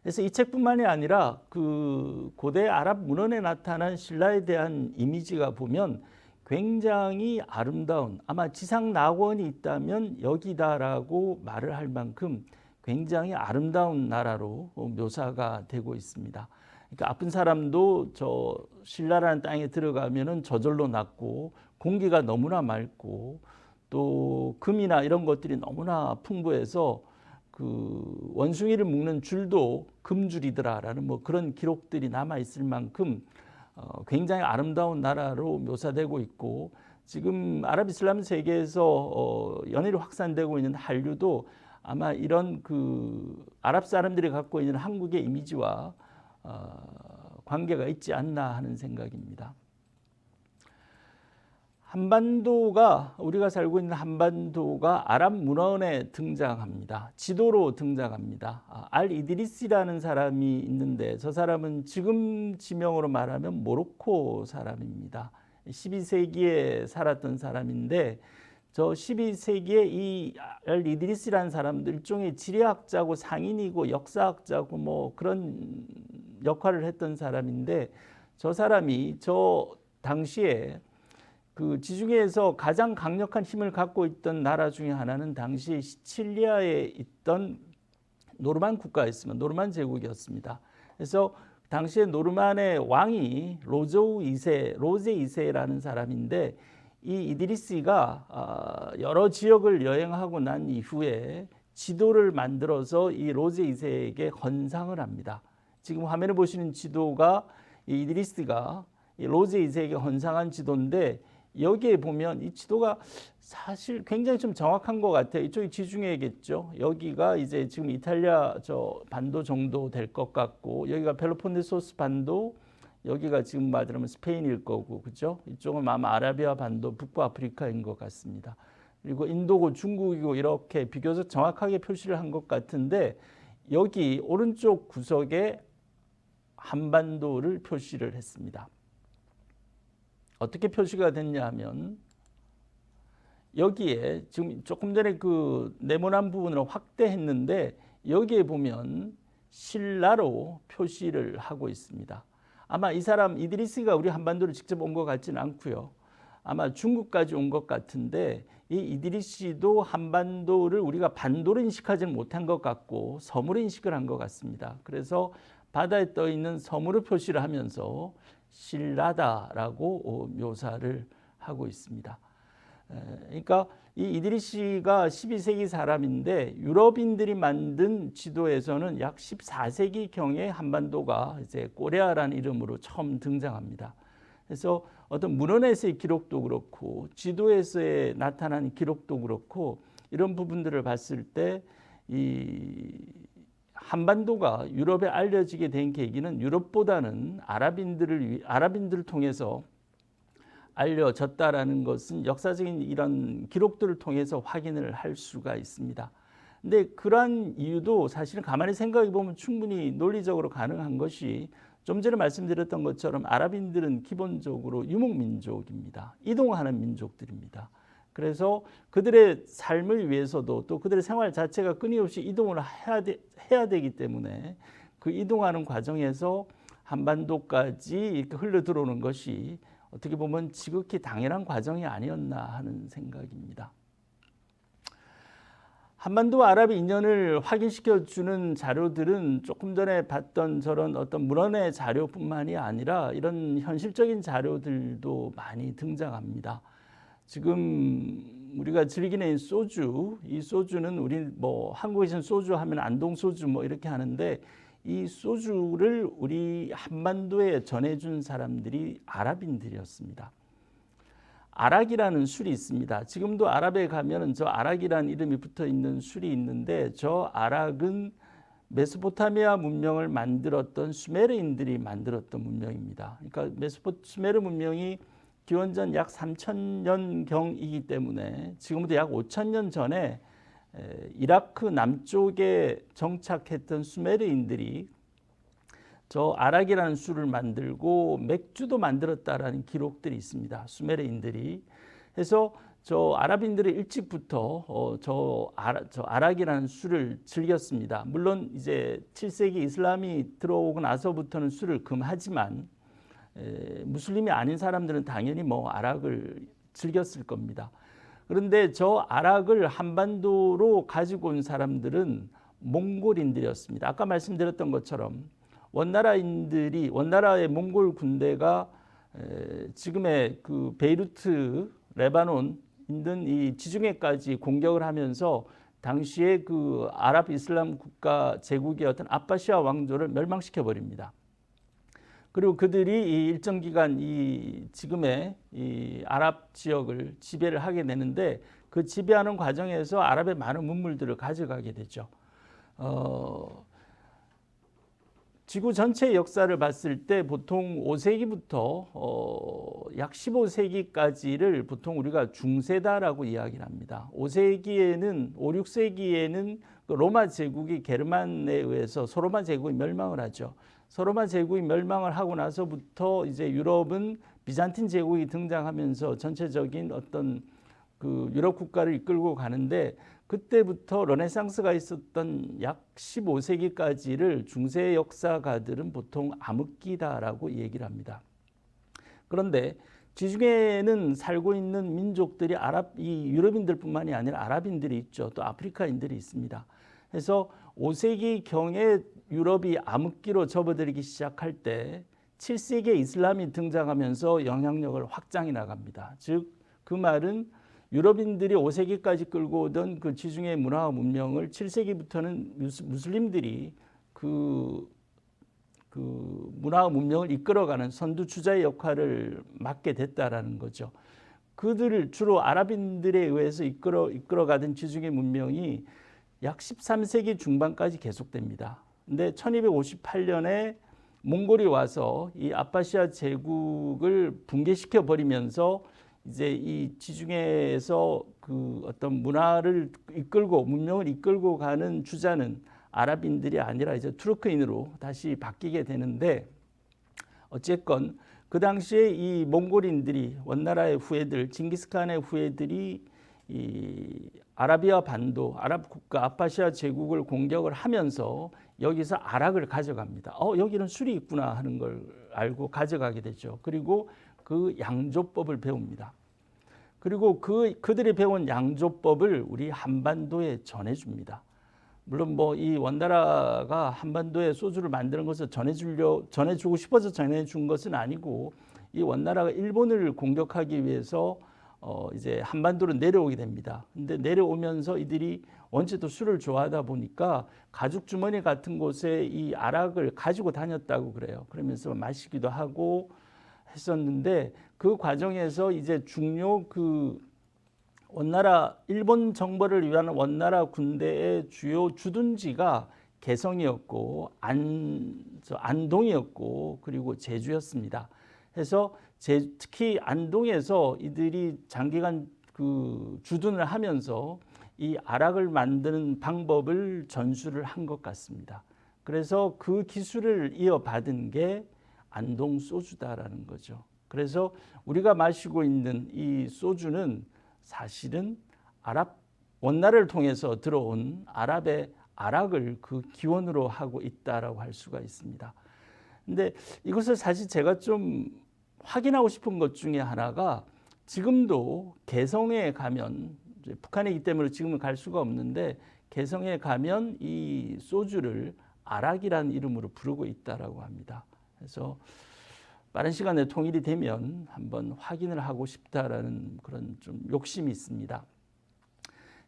그래서 이 책뿐만이 아니라 그 고대 아랍 문헌에 나타난 신라에 대한 이미지가 보면 굉장히 아름다운 아마 지상 낙원이 있다면 여기다라고 말을 할 만큼 굉장히 아름다운 나라로 묘사가 되고 있습니다. 그러니까 아픈 사람도 저 신라라는 땅에 들어가면은 저절로 낫고 공기가 너무나 맑고 또 금이나 이런 것들이 너무나 풍부해서 그 원숭이를 묶는 줄도 금줄이더라라는 뭐 그런 기록들이 남아 있을 만큼 굉장히 아름다운 나라로 묘사되고 있고, 지금 아랍이슬람 세계에서 연일로 확산되고 있는 한류도 아마 이런 그 아랍 사람들이 갖고 있는 한국의 이미지와 관계가 있지 않나 하는 생각입니다. 한반도가, 우리가 살고 있는 한반도가 아랍 문헌에 등장합니다. 지도로 등장합니다. 알 이드리스라는 사람이 있는데, 저 사람은 지금 지명으로 말하면 모로코 사람입니다. 12세기에 살았던 사람인데, 저 12세기에 이 알 이드리스라는 사람도 일종의 지리학자고 상인이고 역사학자고 뭐 그런 역할을 했던 사람인데, 저 사람이 저 당시에 그 지중해에서 가장 강력한 힘을 갖고 있던 나라 중에 하나는 당시 시칠리아에 있던 노르만 국가였습니다. 노르만 제국이었습니다. 그래서 당시에 노르만의 왕이 로제 2세라는 사람인데, 이 이드리스가 여러 지역을 여행하고 난 이후에 지도를 만들어서 이 로제 2세에게 헌상을 합니다. 지금 화면에 보시는 지도가 이 이드리스가 이 로제 2세에게 헌상한 지도인데, 여기에 보면 이 지도가 사실 굉장히 좀 정확한 것 같아요. 이쪽이 지중해겠죠. 여기가 이제 지금 이탈리아 저 반도 정도 될 것 같고, 여기가 펠로폰네소스 반도, 여기가 지금 말하면 스페인일 거고, 그죠? 이쪽은 아마 아라비아 반도, 북부 아프리카인 것 같습니다. 그리고 인도고 중국이고 이렇게 비교적 정확하게 표시를 한 것 같은데, 여기 오른쪽 구석에 한반도를 표시를 했습니다. 어떻게 표시가 됐냐 하면, 여기에 지금 조금 전에 그 네모난 부분을 확대했는데, 여기에 보면 신라로 표시를 하고 있습니다. 아마 이 사람 이드리스가 우리 한반도를 직접 온 것 같지는 않고요. 아마 중국까지 온 것 같은데, 이 이드리스도 한반도를 우리가 반도로 인식하지는 못한 것 같고 섬으로 인식을 한 것 같습니다. 그래서 바다에 떠 있는 섬으로 표시를 하면서 신라다라고 묘사를 하고 있습니다. 그러니까 이 이드리스가 12세기 사람인데, 유럽인들이 만든 지도에서는 약 14세기경에 한반도가 이제 꼬레아라는 이름으로 처음 등장합니다. 그래서 어떤 문헌에서의 기록도 그렇고 지도에서의 나타난 기록도 그렇고, 이런 부분들을 봤을 때 이 한반도가 유럽에 알려지게 된 계기는 유럽보다는 아랍인들을 통해서 알려졌다라는 것은 역사적인 이런 기록들을 통해서 확인을 할 수가 있습니다. 근데 그러한 이유도 사실은 가만히 생각해 보면 충분히 논리적으로 가능한 것이, 좀 전에 말씀드렸던 것처럼 아랍인들은 기본적으로 유목민족입니다. 이동하는 민족들입니다. 그래서 그들의 삶을 위해서도, 또 그들의 생활 자체가 끊임없이 이동을 해야 되기 때문에, 그 이동하는 과정에서 한반도까지 이렇게 흘러 들어오는 것이 어떻게 보면 지극히 당연한 과정이 아니었나 하는 생각입니다. 한반도와 아랍의 인연을 확인시켜 주는 자료들은 조금 전에 봤던 저런 어떤 문헌의 자료뿐만이 아니라 이런 현실적인 자료들도 많이 등장합니다. 지금 우리가 즐기는 소주, 이 소주는 우리 뭐 한국에서는 소주 하면 안동 소주 뭐 이렇게 하는데, 이 소주를 우리 한반도에 전해준 사람들이 아랍인들이었습니다. 아락이라는 술이 있습니다. 지금도 아랍에 가면은 저 아락이라는 이름이 붙어 있는 술이 있는데, 저 아락은 메소포타미아 문명을 만들었던 수메르인들이 만들었던 문명입니다. 그러니까 수메르 문명이 기원전 약 3000년경이기 때문에 지금부터 약 5000년 전에 이라크 남쪽에 정착했던 수메르인들이 저 아락이라는 술을 만들고 맥주도 만들었다라는 기록들이 있습니다. 수메르인들이. 그래서 저 아랍인들이 일찍부터 저 아락이라는 술을 즐겼습니다. 물론 이제 7세기 이슬람이 들어오고 나서부터는 술을 금하지만, 무슬림이 아닌 사람들은 당연히 뭐 아락을 즐겼을 겁니다. 그런데 저 아락을 한반도로 가지고 온 사람들은 몽골인들이었습니다. 아까 말씀드렸던 것처럼 원나라의 몽골 군대가 지금의 그 베이루트, 레바논 있는 이 지중해까지 공격을 하면서 당시에 그 아랍 이슬람 국가 제국의 어떤 아바시아 왕조를 멸망시켜 버립니다. 그리고 그들이 이 일정 기간 이 지금의 이 아랍 지역을 지배를 하게 되는데 그 지배하는 과정에서 아랍의 많은 문물들을 가져가게 되죠. 지구 전체의 역사를 봤을 때 보통 5세기부터 약 15세기까지를 보통 우리가 중세다라고 이야기를 합니다. 5세기에는 5, 6세기에는 그 로마 제국이 게르만에 의해서 소로마 제국이 멸망을 하죠. 소로마 제국이 멸망을 하고 나서부터 이제 유럽은 비잔틴 제국이 등장하면서 전체적인 어떤 그 유럽 국가를 이끌고 가는데 그때부터 르네상스가 있었던 약 15세기까지를 중세 역사가들은 보통 암흑기다라고 얘기를 합니다. 그런데 지중해에는 살고 있는 민족들이 이 유럽인들뿐만이 아니라 아랍인들이 있죠. 또 아프리카인들이 있습니다. 그래서 5세기경에 유럽이 암흑기로 접어들기 시작할 때 7세기에 이슬람이 등장하면서 영향력을 확장해 나갑니다. 즉 그 말은 유럽인들이 5세기까지 끌고 오던 그 지중해 문화와 문명을 7세기부터는 무슬림들이 그 문화와 문명을 이끌어가는 선두주자의 역할을 맡게 됐다라는 거죠. 그들을 주로 아랍인들에 의해서 이끌어가던 지중해 문명이 약 13세기 중반까지 계속됩니다. 근데 1258년에 몽골이 와서 이 아바시아 제국을 붕괴시켜 버리면서 이제 이 지중해에서 그 어떤 문화를 이끌고 문명을 이끌고 가는 주자는 아랍인들이 아니라 이제 투르크인으로 다시 바뀌게 되는데 어쨌건 그 당시에 이 몽골인들이 원나라의 후예들 징기스칸의 후예들이 이 아라비아 반도 아랍 국가 아바시아 제국을 공격을 하면서 여기서 아락을 가져갑니다. 여기는 술이 있구나 하는 걸 알고 가져가게 되죠. 그리고 그 양조법을 배웁니다. 그리고 그들이 배운 양조법을 우리 한반도에 전해줍니다. 물론 뭐 이 원나라가 한반도에 소주를 만드는 것을 전해주고 싶어서 전해준 것은 아니고 이 원나라가 일본을 공격하기 위해서 이제 한반도로 내려오게 됩니다. 근데 내려오면서 이들이 원체도 술을 좋아하다 보니까 가죽 주머니 같은 곳에 이 아락을 가지고 다녔다고 그래요. 그러면서 마시기도 하고 했었는데 그 과정에서 이제 중요 그 원나라 일본 정벌을 위한 원나라 군대의 주요 주둔지가 개성이었고 안동이었고 그리고 제주였습니다. 그래서 특히 안동에서 이들이 장기간 그 주둔을 하면서 이 아락을 만드는 방법을 전수를 한 것 같습니다. 그래서 그 기술을 이어받은 게 안동 소주다라는 거죠. 그래서 우리가 마시고 있는 이 소주는 사실은 원나라를 통해서 들어온 아랍의 아락을 그 기원으로 하고 있다라고 할 수가 있습니다. 근데 이것을 사실 제가 좀 확인하고 싶은 것 중에 하나가 지금도 개성에 가면 북한이기 때문에 지금은 갈 수가 없는데 개성에 가면 이 소주를 아락이라는 이름으로 부르고 있다라고 합니다. 그래서 빠른 시간에 통일이 되면 한번 확인을 하고 싶다라는 그런 좀 욕심이 있습니다.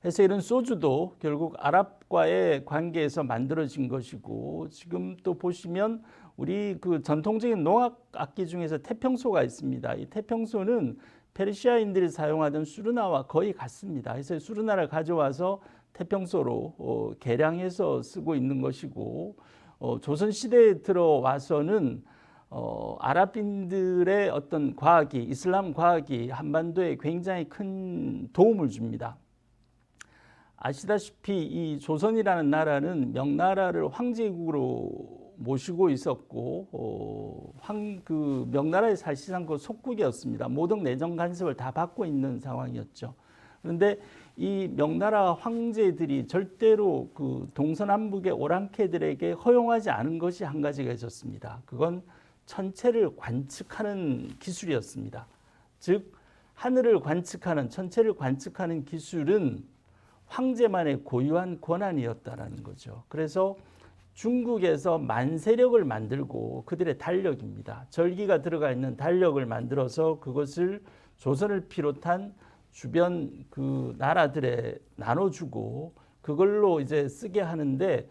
그래서 이런 소주도 결국 아랍과의 관계에서 만들어진 것이고 지금 또 보시면 우리 그 전통적인 농악 악기 중에서 태평소가 있습니다. 이 태평소는 페르시아인들이 사용하던 수르나와 거의 같습니다. 그래서 수르나를 가져와서 태평소로 개량해서 쓰고 있는 것이고 조선 시대에 들어와서는 아랍인들의 어떤 과학이 이슬람 과학이 한반도에 굉장히 큰 도움을 줍니다. 아시다시피 이 조선이라는 나라는 명나라를 황제국으로 모시고 있었고 그 명나라의 사실상 그 속국이었습니다. 모든 내정 간섭을 다 받고 있는 상황이었죠. 그런데 이 명나라 황제들이 절대로 그 동서남북의 오랑캐들에게 허용하지 않은 것이 한 가지가 있었습니다. 그건 천체를 관측하는 기술이었습니다. 즉 하늘을 관측하는 천체를 관측하는 기술은 황제만의 고유한 권한이었다라는 거죠. 그래서 중국에서 만세력을 만들고 그들의 달력입니다. 절기가 들어가 있는 달력을 만들어서 그것을 조선을 비롯한 주변 그 나라들에 나눠주고 그걸로 이제 쓰게 하는데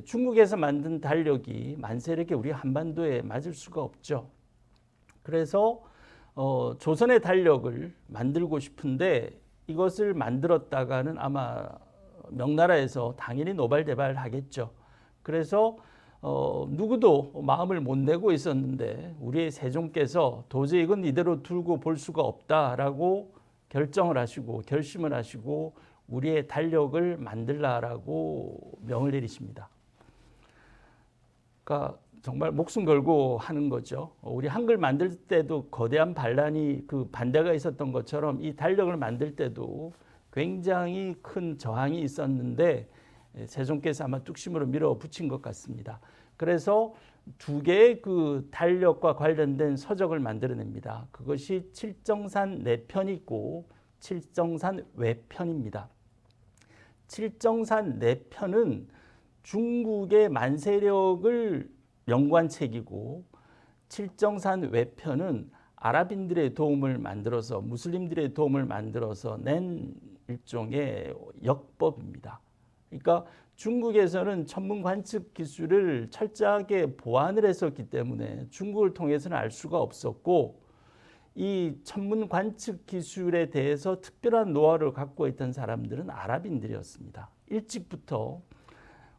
중국에서 만든 달력이 만세력에 우리 한반도에 맞을 수가 없죠. 그래서 조선의 달력을 만들고 싶은데 이것을 만들었다가는 아마 명나라에서 당연히 노발대발하겠죠. 그래서 누구도 마음을 못 내고 있었는데 우리의 세종께서 도저히 이건 이대로 두고 볼 수가 없다라고 결정을 하시고 결심을 하시고 우리의 달력을 만들라라고 명을 내리십니다. 그러니까 정말 목숨 걸고 하는 거죠. 우리 한글 만들 때도 거대한 반란이 그 반대가 있었던 것처럼 이 달력을 만들 때도 굉장히 큰 저항이 있었는데 세종께서 아마 뚝심으로 밀어붙인 것 같습니다. 그래서 두 개의 그 달력과 관련된 서적을 만들어냅니다. 그것이 칠정산 내편이고 칠정산 외편입니다. 칠정산 내편은 중국의 만세력을 연구한 책이고 칠정산 외편은 아랍인들의 도움을 만들어서 무슬림들의 도움을 만들어서 낸 일종의 역법입니다. 그러니까 중국에서는 천문 관측 기술을 철저하게 보완을 했었기 때문에 중국을 통해서는 알 수가 없었고 이 천문 관측 기술에 대해서 특별한 노하우를 갖고 있던 사람들은 아랍인들이었습니다. 일찍부터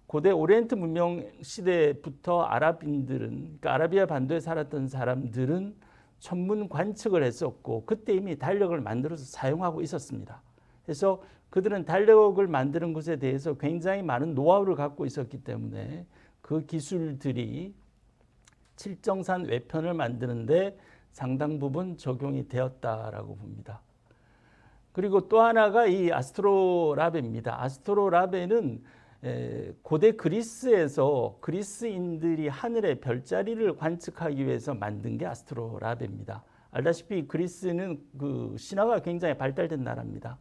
고대 오리엔트 문명 시대부터 아랍인들은 그러니까 아라비아 반도에 살았던 사람들은 천문 관측을 했었고 그때 이미 달력을 만들어서 사용하고 있었습니다. 그래서 그들은 달력을 만드는 것에 대해서 굉장히 많은 노하우를 갖고 있었기 때문에 그 기술들이 칠정산 외편을 만드는데 상당 부분 적용이 되었다라고 봅니다. 그리고 또 하나가 이 아스트로라베입니다. 아스트로라베는 고대 그리스에서 그리스인들이 하늘의 별자리를 관측하기 위해서 만든 게 아스트로라베입니다. 알다시피 그리스는 그 신화가 굉장히 발달된 나라입니다.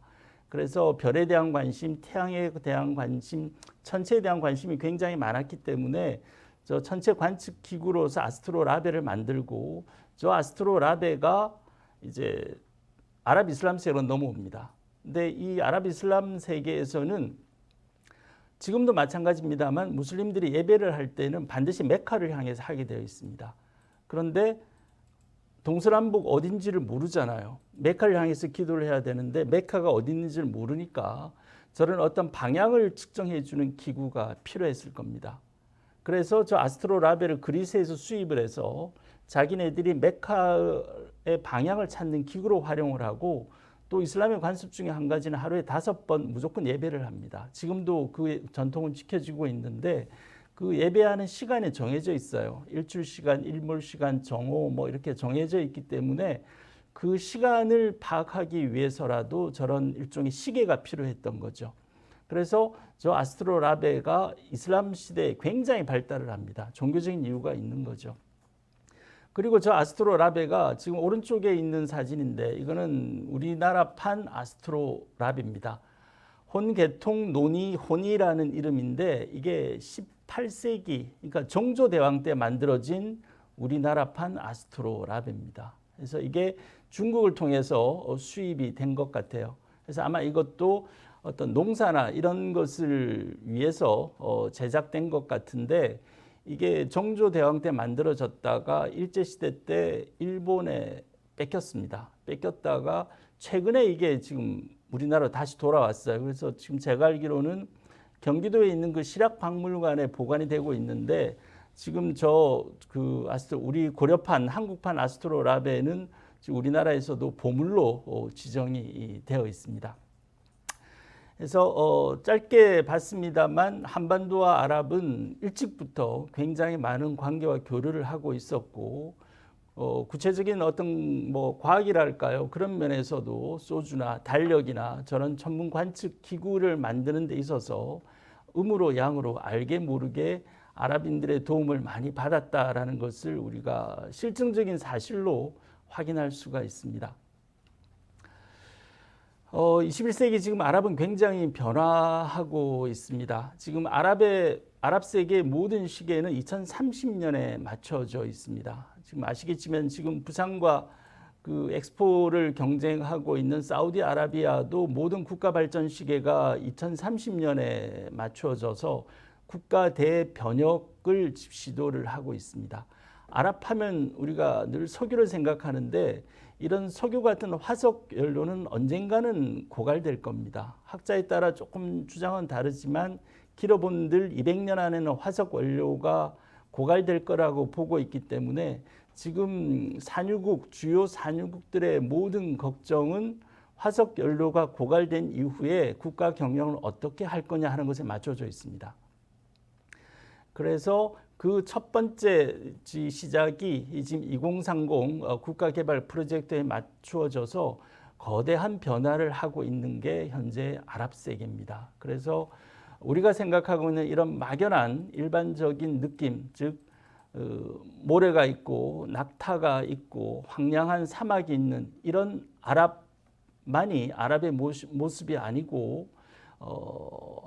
그래서 별에 대한 관심, 태양에 대한 관심, 천체에 대한 관심이 굉장히 많았기 때문에 저 천체 관측 기구로서 아스트로라베를 만들고 저 아스트로라베가 이제 아랍 이슬람 세계로 넘어옵니다. 근데 이 아랍 이슬람 세계에서는 지금도 마찬가지입니다만 무슬림들이 예배를 할 때는 반드시 메카를 향해서 하게 되어 있습니다. 그런데 동서남북 어딘지를 모르잖아요. 메카를 향해서 기도를 해야 되는데 메카가 어디 있는지를 모르니까 저런 어떤 방향을 측정해 주는 기구가 필요했을 겁니다. 그래서 저 아스트로라베를 그리스에서 수입을 해서 자기네들이 메카의 방향을 찾는 기구로 활용을 하고 또 이슬람의 관습 중에 한 가지는 하루에 5번 무조건 예배를 합니다. 지금도 그 전통은 지켜지고 있는데 그 예배하는 시간이 정해져 있어요. 일출 시간, 일몰 시간, 정오 뭐 이렇게 정해져 있기 때문에 그 시간을 파악하기 위해서라도 저런 일종의 시계가 필요했던 거죠. 그래서 저 아스트로라베가 이슬람 시대에 굉장히 발달을 합니다. 종교적인 이유가 있는 거죠. 그리고 저 아스트로라베가 지금 오른쪽에 있는 사진인데 이거는 우리나라판 아스트로라베입니다. 혼계통 논이 혼이라는 이름인데 이게 18세기 그러니까 정조대왕 때 만들어진 우리나라판 아스트로라베입니다. 그래서 이게 중국을 통해서 수입이 된 것 같아요. 그래서 아마 이것도 어떤 농사나 이런 것을 위해서 제작된 것 같은데 이게 정조대왕 때 만들어졌다가 일제시대 때 일본에 뺏겼습니다. 뺏겼다가 최근에 이게 지금 우리나라로 다시 돌아왔어요. 그래서 지금 제가 알기로는 경기도에 있는 그 실학박물관에 보관이 되고 있는데 지금 우리 고려판 한국판 아스트로라베는 지금 우리나라에서도 보물로 지정이 되어 있습니다. 그래서 짧게 봤습니다만 한반도와 아랍은 일찍부터 굉장히 많은 관계와 교류를 하고 있었고 구체적인 어떤 뭐 과학이랄까요 그런 면에서도 소주나 달력이나 저런 천문 관측 기구를 만드는 데 있어서 음으로 양으로 알게 모르게 아랍인들의 도움을 많이 받았다라는 것을 우리가 실증적인 사실로 확인할 수가 있습니다. 21세기 지금 아랍은 굉장히 변화하고 있습니다. 지금 아랍 세계의 모든 시계는 2030년에 맞춰져 있습니다. 지금 아시겠지만 지금 부산과 그 엑스포를 경쟁하고 있는 사우디아라비아도 모든 국가 발전 시계가 2030년에 맞춰져서 국가 대변혁을 시도를 하고 있습니다. 아랍하면 우리가 늘 석유를 생각하는데 이런 석유 같은 화석 연료는 언젠가는 고갈될 겁니다. 학자에 따라 조금 주장은 다르지만 길어본들 200년 안에는 화석 원료가 고갈될 거라고 보고 있기 때문에 지금 주요 산유국들의 모든 걱정은 화석 연료가 고갈된 이후에 국가 경영을 어떻게 할 거냐 하는 것에 맞춰져 있습니다. 그래서 그 첫 번째 시작이 지금 2030 국가개발 프로젝트에 맞추어져서 거대한 변화를 하고 있는 게 현재 아랍 세계입니다. 그래서 우리가 생각하고 있는 이런 막연한 일반적인 느낌, 즉 모래가 있고 낙타가 있고 황량한 사막이 있는 이런 아랍의 모습이 아니고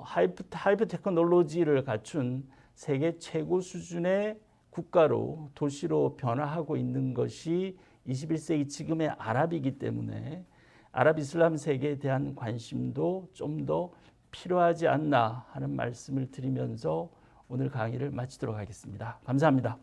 하이브 테크놀로지를 갖춘 세계 최고 수준의 국가로 도시로 변화하고 있는 것이 21세기 지금의 아랍이기 때문에 아랍 이슬람 세계에 대한 관심도 좀 더 필요하지 않나 하는 말씀을 드리면서 오늘 강의를 마치도록 하겠습니다. 감사합니다.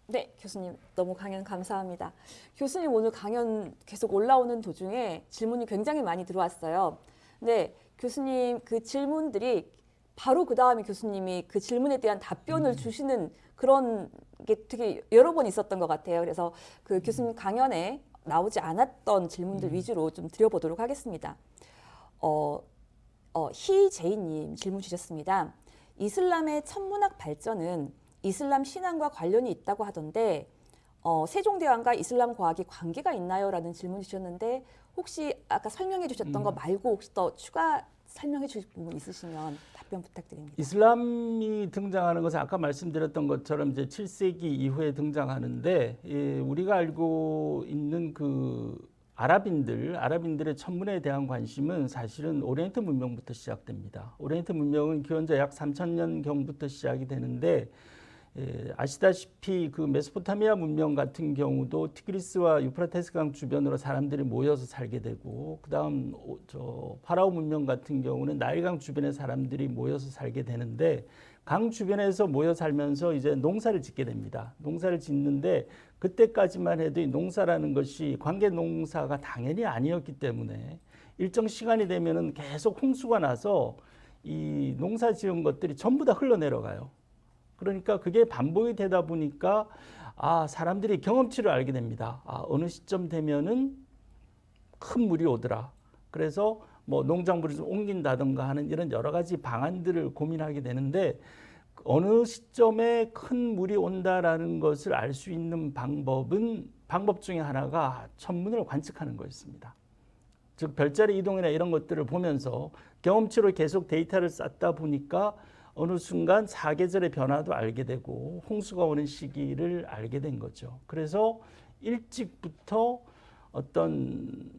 네, 교수님 너무 강연 감사합니다. 교수님 오늘 강연 계속 올라오는 도중에 질문이 굉장히 많이 들어왔어요. 근데 교수님 그 질문들이 바로 그 다음에 교수님이 그 질문에 대한 답변을 주시는 그런 게 되게 여러 번 있었던 것 같아요. 그래서 그 교수님 강연에 나오지 않았던 질문들 위주로 좀 드려보도록 하겠습니다. 희제이님 질문 주셨습니다. 이슬람의 천문학 발전은 이슬람 신앙과 관련이 있다고 하던데 세종대왕과 이슬람 과학이 관계가 있나요? 라는 질문 주셨는데 혹시 아까 설명해 주셨던 거 말고 혹시 더 추가 설명해 주실 부분 있으시면 답변 부탁드립니다. 이슬람이 등장하는 것은 아까 말씀드렸던 것처럼 이제 7세기 이후에 등장하는데 우리가 알고 있는 그 아랍인들의 천문에 대한 관심은 사실은 오리엔트 문명부터 시작됩니다. 오리엔트 문명은 기원전 약 3000년경부터 시작이 되는데 아시다시피 그 메소포타미아 문명 같은 경우도 티그리스와 유프라테스강 주변으로 사람들이 모여서 살게 되고 그다음 파라오 문명 같은 경우는 나일강 주변에 사람들이 모여서 살게 되는데 강 주변에서 모여 살면서 이제 농사를 짓게 됩니다. 농사를 짓는데 그때까지만 해도 이 농사라는 것이 관계 농사가 당연히 아니었기 때문에 일정 시간이 되면은 계속 홍수가 나서 이 농사 지은 것들이 전부 다 흘러내려가요. 그러니까 그게 반복이 되다 보니까 사람들이 경험치를 알게 됩니다. 어느 시점 되면은 큰 물이 오더라. 그래서 뭐 농작물을 좀 옮긴다든가 하는 이런 여러 가지 방안들을 고민하게 되는데 어느 시점에 큰 물이 온다라는 것을 알 수 있는 방법 중에 하나가 천문을 관측하는 거였습니다. 즉 별자리 이동이나 이런 것들을 보면서 경험치로 계속 데이터를 쌓다 보니까 어느 순간 사계절의 변화도 알게 되고 홍수가 오는 시기를 알게 된 거죠. 그래서 일찍부터 어떤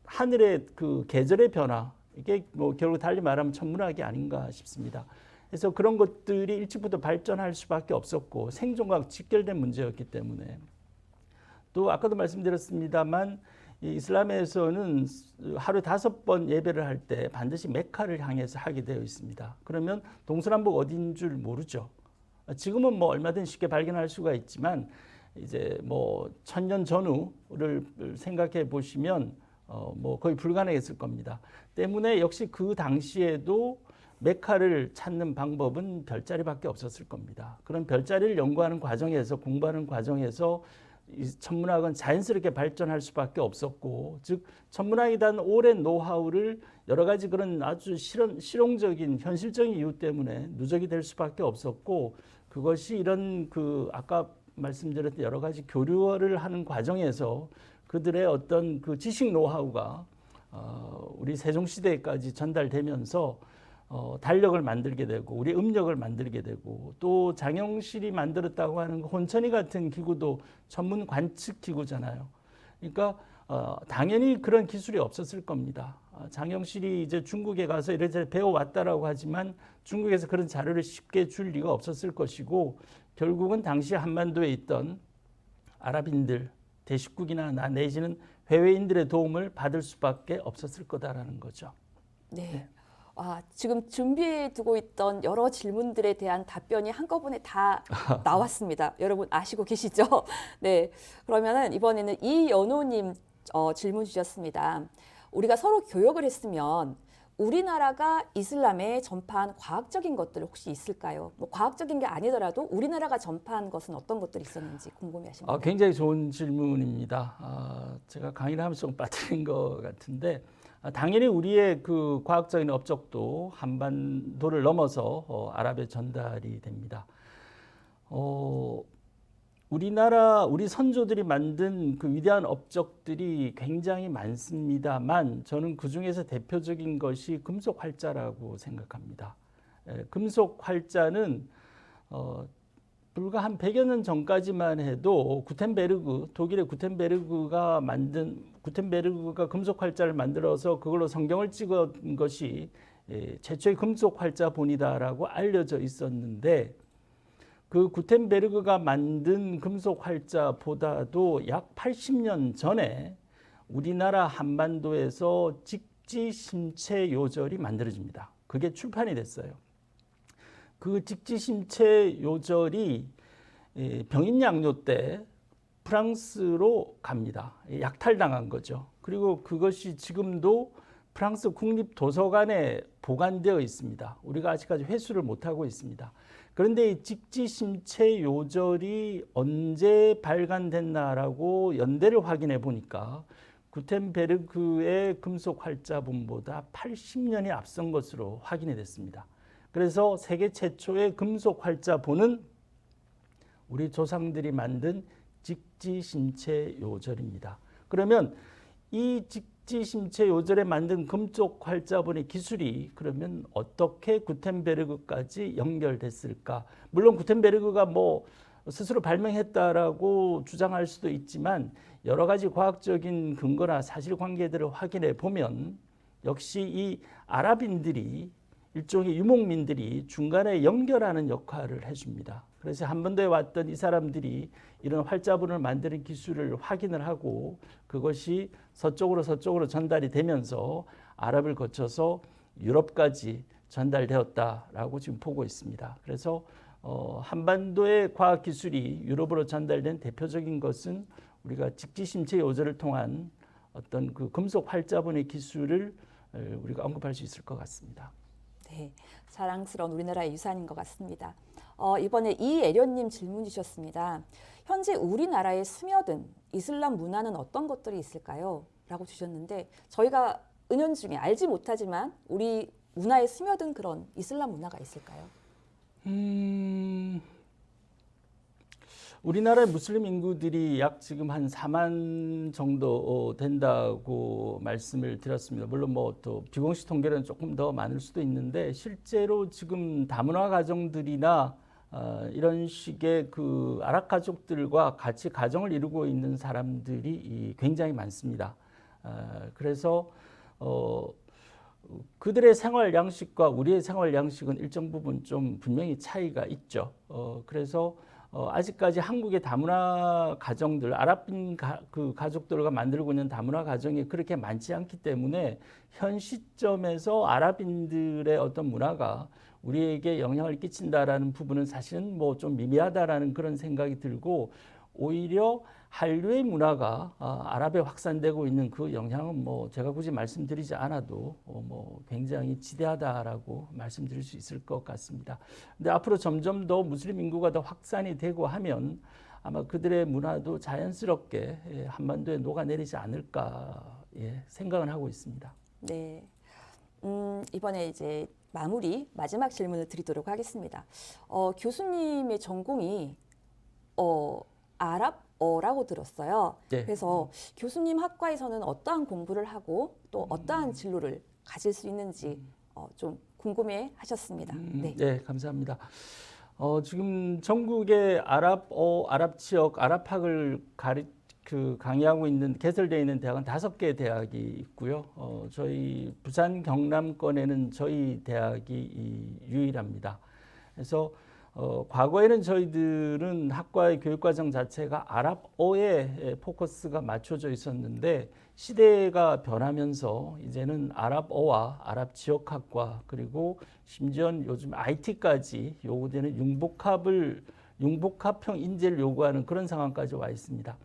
하늘의 그 계절의 변화, 이게 뭐 결국 달리 말하면 천문학이 아닌가 싶습니다. 그래서 그런 것들이 일찍부터 발전할 수밖에 없었고 생존과 직결된 문제였기 때문에 또 아까도 말씀드렸습니다만 이 이슬람에서는 하루 5번 예배를 할 때 반드시 메카를 향해서 하게 되어 있습니다. 그러면 동서남북 어딘 줄 모르죠. 지금은 뭐 얼마든지 쉽게 발견할 수가 있지만 이제 뭐 1000년 전후를 생각해 보시면 뭐 거의 불가능했을 겁니다. 때문에 역시 그 당시에도 메카를 찾는 방법은 별자리밖에 없었을 겁니다. 그런 별자리를 연구하는 과정에서 공부하는 과정에서 이 천문학은 자연스럽게 발전할 수밖에 없었고, 즉 천문학에 대한 오랜 노하우를 여러 가지 그런 아주 실용적인 현실적인 이유 때문에 누적이 될 수밖에 없었고, 그것이 이런 그 아까 말씀드렸던 여러 가지 교류를 하는 과정에서 그들의 어떤 그 지식 노하우가 우리 세종시대까지 전달되면서 달력을 만들게 되고 우리 음력을 만들게 되고 또 장영실이 만들었다고 하는 혼천이 같은 기구도 천문 관측 기구잖아요. 그러니까 당연히 그런 기술이 없었을 겁니다. 장영실이 이제 중국에 가서 이래저래 배워왔다라고 하지만 중국에서 그런 자료를 쉽게 줄 리가 없었을 것이고 결국은 당시 한반도에 있던 아랍인들 대식국이나 나 내지는 해외인들의 도움을 받을 수밖에 없었을 거다라는 거죠. 네. 지금 준비해 두고 있던 여러 질문들에 대한 답변이 한꺼번에 다 나왔습니다. 여러분 아시고 계시죠? 네. 그러면은 이번에는 이연호님 질문 주셨습니다. 우리가 서로 교역을 했으면 우리나라가 이슬람에 전파한 과학적인 것들 혹시 있을까요? 뭐 과학적인 게 아니더라도 우리나라가 전파한 것은 어떤 것들이 있었는지 궁금해하십니다. 굉장히 좋은 질문입니다. 제가 강의를 하면서 좀 빠뜨린 것 같은데 당연히 우리의 그 과학적인 업적도 한반도를 넘어서 아랍에 전달이 됩니다. 우리 선조들이 만든 그 위대한 업적들이 굉장히 많습니다만 저는 그 중에서 대표적인 것이 금속 활자라고 생각합니다. 금속 활자는 불과 한 100여 년 전까지만 해도 독일의 구텐베르그가 금속 활자를 만들어서 그걸로 성경을 찍은 것이 최초의 금속 활자본이다라고 알려져 있었는데 그 구텐베르그가 만든 금속 활자보다도 약 80년 전에 우리나라 한반도에서 직지심체 요절이 만들어집니다. 그게 출판이 됐어요. 그 직지심체 요절이 병인양요 때 프랑스로 갑니다. 약탈당한 거죠. 그리고 그것이 지금도 프랑스 국립도서관에 보관되어 있습니다. 우리가 아직까지 회수를 못하고 있습니다. 그런데 이 직지심체 요절이 언제 발간됐나라고 연대를 확인해 보니까 구텐베르그의 금속 활자본보다 80년이 앞선 것으로 확인이 됐습니다. 그래서 세계 최초의 금속 활자본은 우리 조상들이 만든 직지심체 요절입니다. 그러면 이 직지심체 요절에 만든 금속 활자본의 기술이 그러면 어떻게 구텐베르그까지 연결됐을까? 물론 구텐베르그가 뭐 스스로 발명했다라고 주장할 수도 있지만 여러 가지 과학적인 근거나 사실관계들을 확인해 보면 역시 이 아랍인들이 일종의 유목민들이 중간에 연결하는 역할을 해줍니다. 그래서 한반도에 왔던 이 사람들이 이런 활자본을 만드는 기술을 확인을 하고 그것이 서쪽으로 전달이 되면서 아랍을 거쳐서 유럽까지 전달되었다라고 지금 보고 있습니다. 그래서 한반도의 과학 기술이 유럽으로 전달된 대표적인 것은 우리가 직지심체 요절을 통한 어떤 그 금속 활자본의 기술을 우리가 언급할 수 있을 것 같습니다. 네, 자랑스러운 우리나라의 유산인 것 같습니다. 이번에 이애련님 질문 주셨습니다. 현재 우리나라에 스며든 이슬람 문화는 어떤 것들이 있을까요? 라고 주셨는데 저희가 은연중에 알지 못하지만 우리 문화에 스며든 그런 이슬람 문화가 있을까요? 우리나라의 무슬림 인구들이 약 지금 한 4만 정도 된다고 말씀을 드렸습니다. 물론 뭐 또 비공식 통계는 조금 더 많을 수도 있는데 실제로 지금 다문화 가정들이나 이런 식의 그 아랍 가족들과 같이 가정을 이루고 있는 사람들이 굉장히 많습니다. 그래서 그들의 생활 양식과 우리의 생활 양식은 일정 부분 좀 분명히 차이가 있죠. 그래서 아직까지 한국의 다문화 가정들, 아랍인 그 가족들과 만들고 있는 다문화 가정이 그렇게 많지 않기 때문에 현 시점에서 아랍인들의 어떤 문화가 우리에게 영향을 끼친다라는 부분은 사실은 뭐 좀 미미하다라는 그런 생각이 들고 오히려 한류의 문화가 아랍에 확산되고 있는 그 영향은 뭐 제가 굳이 말씀드리지 않아도 뭐 굉장히 지대하다라고 말씀드릴 수 있을 것 같습니다. 근데 앞으로 점점 더 무슬림 인구가 더 확산이 되고 하면 아마 그들의 문화도 자연스럽게 한반도에 녹아내리지 않을까 생각은 하고 있습니다. 네. 이번에 이제 마지막 질문을 드리도록 하겠습니다. 교수님의 전공이 아랍어라고 들었어요. 네. 그래서 교수님 학과에서는 어떠한 공부를 하고 또 어떠한 진로를 가질 수 있는지 좀 궁금해 하셨습니다. 네, 감사합니다. 지금 전국의 아랍 지역, 아랍학을 강의하고 있는, 개설되어 있는 대학은 5개 대학이 있고요. 저희 부산 경남권에는 저희 대학이 유일합니다. 그래서 과거에는 저희들은 학과의 교육과정 자체가 아랍어에 포커스가 맞춰져 있었는데 시대가 변하면서 이제는 아랍어와 아랍 지역학과 그리고 심지어 요즘 IT까지 요구되는 융복합형 인재를 요구하는 그런 상황까지 와 있습니다.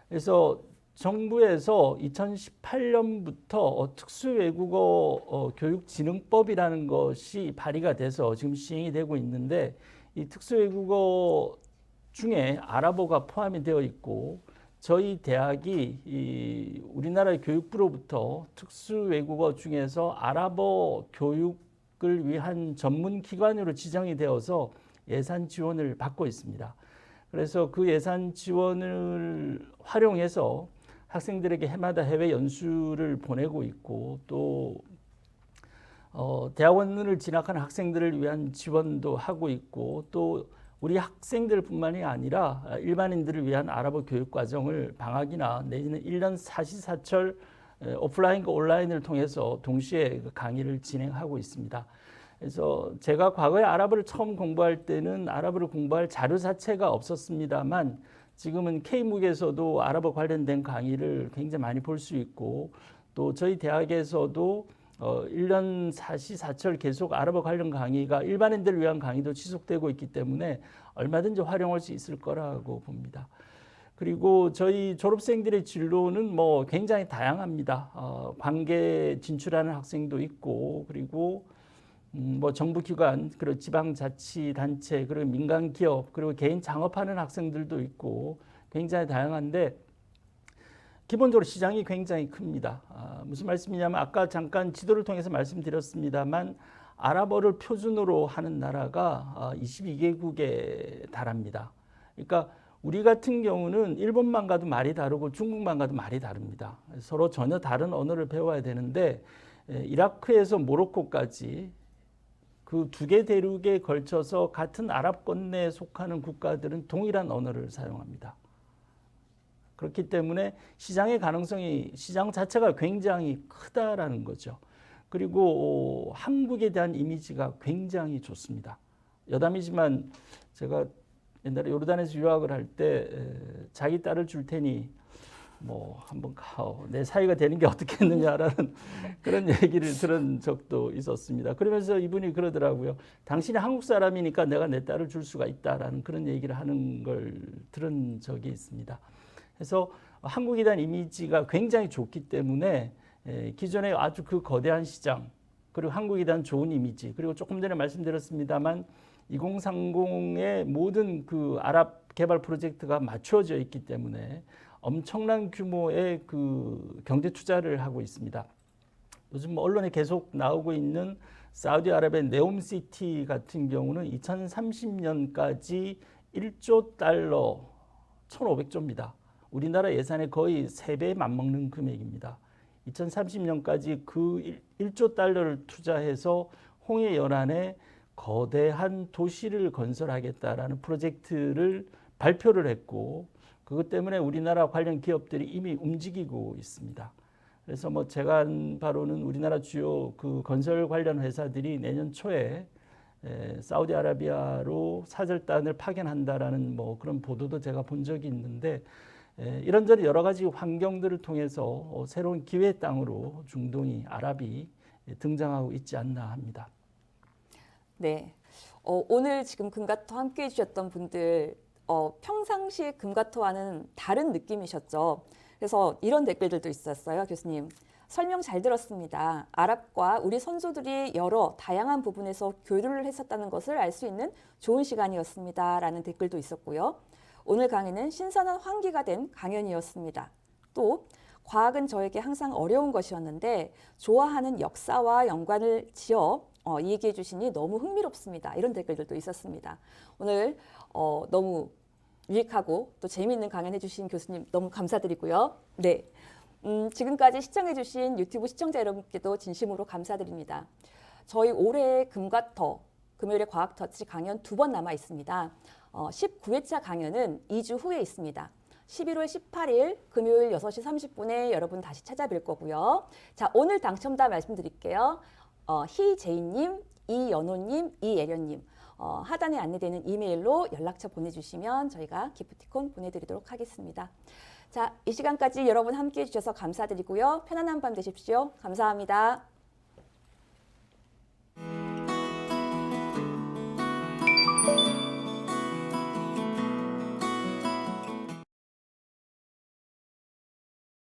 그래서 정부에서 2018년부터 특수외국어 교육진흥법이라는 것이 발의가 돼서 지금 시행이 되고 있는데 이 특수외국어 중에 아랍어가 포함이 되어 있고 저희 대학이 우리나라 교육부로부터 특수외국어 중에서 아랍어 교육을 위한 전문 기관으로 지정이 되어서 예산 지원을 받고 있습니다. 그래서 그 예산 지원을 활용해서 학생들에게 해마다 해외 연수를 보내고 있고 또 대학원을 진학하는 학생들을 위한 지원도 하고 있고 또 우리 학생들뿐만이 아니라 일반인들을 위한 아랍어 교육 과정을 방학이나 내지는 1년 사시사철 오프라인과 온라인을 통해서 동시에 강의를 진행하고 있습니다. 그래서 제가 과거에 아랍어를 처음 공부할 때는 아랍어를 공부할 자료 자체가 없었습니다만 지금은 K묵에서도 아랍어 관련된 강의를 굉장히 많이 볼 수 있고 또 저희 대학에서도 1년 사시사철 계속 아랍어 관련 강의가 일반인들을 위한 강의도 지속되고 있기 때문에 얼마든지 활용할 수 있을 거라고 봅니다. 그리고 저희 졸업생들의 진로는 뭐 굉장히 다양합니다. 관계 진출하는 학생도 있고 그리고 뭐 정부기관 그리고 지방자치단체 그리고 민간기업 그리고 개인 창업하는 학생들도 있고 굉장히 다양한데 기본적으로 시장이 굉장히 큽니다. 무슨 말씀이냐면 아까 잠깐 지도를 통해서 말씀드렸습니다만 아랍어를 표준으로 하는 나라가 22개국에 달합니다. 그러니까 우리 같은 경우는 일본만 가도 말이 다르고 중국만 가도 말이 다릅니다. 서로 전혀 다른 언어를 배워야 되는데 이라크에서 모로코까지 그 두 개 대륙에 걸쳐서 같은 아랍권내에 속하는 국가들은 동일한 언어를 사용합니다. 그렇기 때문에 시장의 가능성이 시장 자체가 굉장히 크다라는 거죠. 그리고 한국에 대한 이미지가 굉장히 좋습니다. 여담이지만 제가 옛날에 요르단에서 유학을 할 때 자기 딸을 줄 테니 뭐 한번 내 사이가 되는 게 어떻겠느냐라는 그런 얘기를 들은 적도 있었습니다. 그러면서 이분이 그러더라고요. 당신이 한국 사람이니까 내가 내 딸을 줄 수가 있다라는 그런 얘기를 하는 걸 들은 적이 있습니다. 그래서 한국에 대한 이미지가 굉장히 좋기 때문에 기존에 아주 그 거대한 시장 그리고 한국에 대한 좋은 이미지 그리고 조금 전에 말씀드렸습니다만 2030의 모든 그 아랍 개발 프로젝트가 맞춰져 있기 때문에 엄청난 규모의 그 경제 투자를 하고 있습니다. 요즘 뭐 언론에 계속 나오고 있는 사우디아라비아 네옴시티 같은 경우는 2030년까지 1조 달러 1,500조입니다. 우리나라 예산의 거의 3배에 맞먹는 금액입니다. 2030년까지 그 1조 달러를 투자해서 홍해 연안에 거대한 도시를 건설하겠다라는 프로젝트를 발표를 했고 그것 때문에 우리나라 관련 기업들이 이미 움직이고 있습니다. 그래서 뭐 제가 한 바로는 우리나라 주요 그 건설 관련 회사들이 내년 초에 사우디아라비아로 사절단을 파견한다라는 뭐 그런 보도도 제가 본 적이 있는데 이런저런 여러 가지 환경들을 통해서 새로운 기회의 땅으로 중동이 아랍이 등장하고 있지 않나 합니다. 네. 오늘 지금 금가토 함께 해주셨던 분들 평상시에 금가토와는 다른 느낌이셨죠. 그래서 이런 댓글들도 있었어요, 교수님. 설명 잘 들었습니다. 아랍과 우리 선조들이 여러 다양한 부분에서 교류를 했었다는 것을 알 수 있는 좋은 시간이었습니다. 라는 댓글도 있었고요. 오늘 강의는 신선한 환기가 된 강연이었습니다. 또 과학은 저에게 항상 어려운 것이었는데 좋아하는 역사와 연관을 지어 얘기해 주시니 너무 흥미롭습니다. 이런 댓글들도 있었습니다. 오늘 너무 유익하고 또 재미있는 강연해 주신 교수님 너무 감사드리고요. 네, 지금까지 시청해 주신 유튜브 시청자 여러분께도 진심으로 감사드립니다. 저희 올해 금과터 금요일에 과학터치 강연 2번 남아 있습니다. 19회차 강연은 2주 후에 있습니다. 11월 18일 금요일 6시 30분에 여러분 다시 찾아뵐 거고요. 자, 오늘 당첨자 말씀드릴게요. 희재인님, 이연호님, 이예련님. 하단에 안내되는 이메일로 연락처 보내주시면 저희가 기프티콘 보내드리도록 하겠습니다. 자, 이 시간까지 여러분 함께해 주셔서 감사드리고요. 편안한 밤 되십시오. 감사합니다.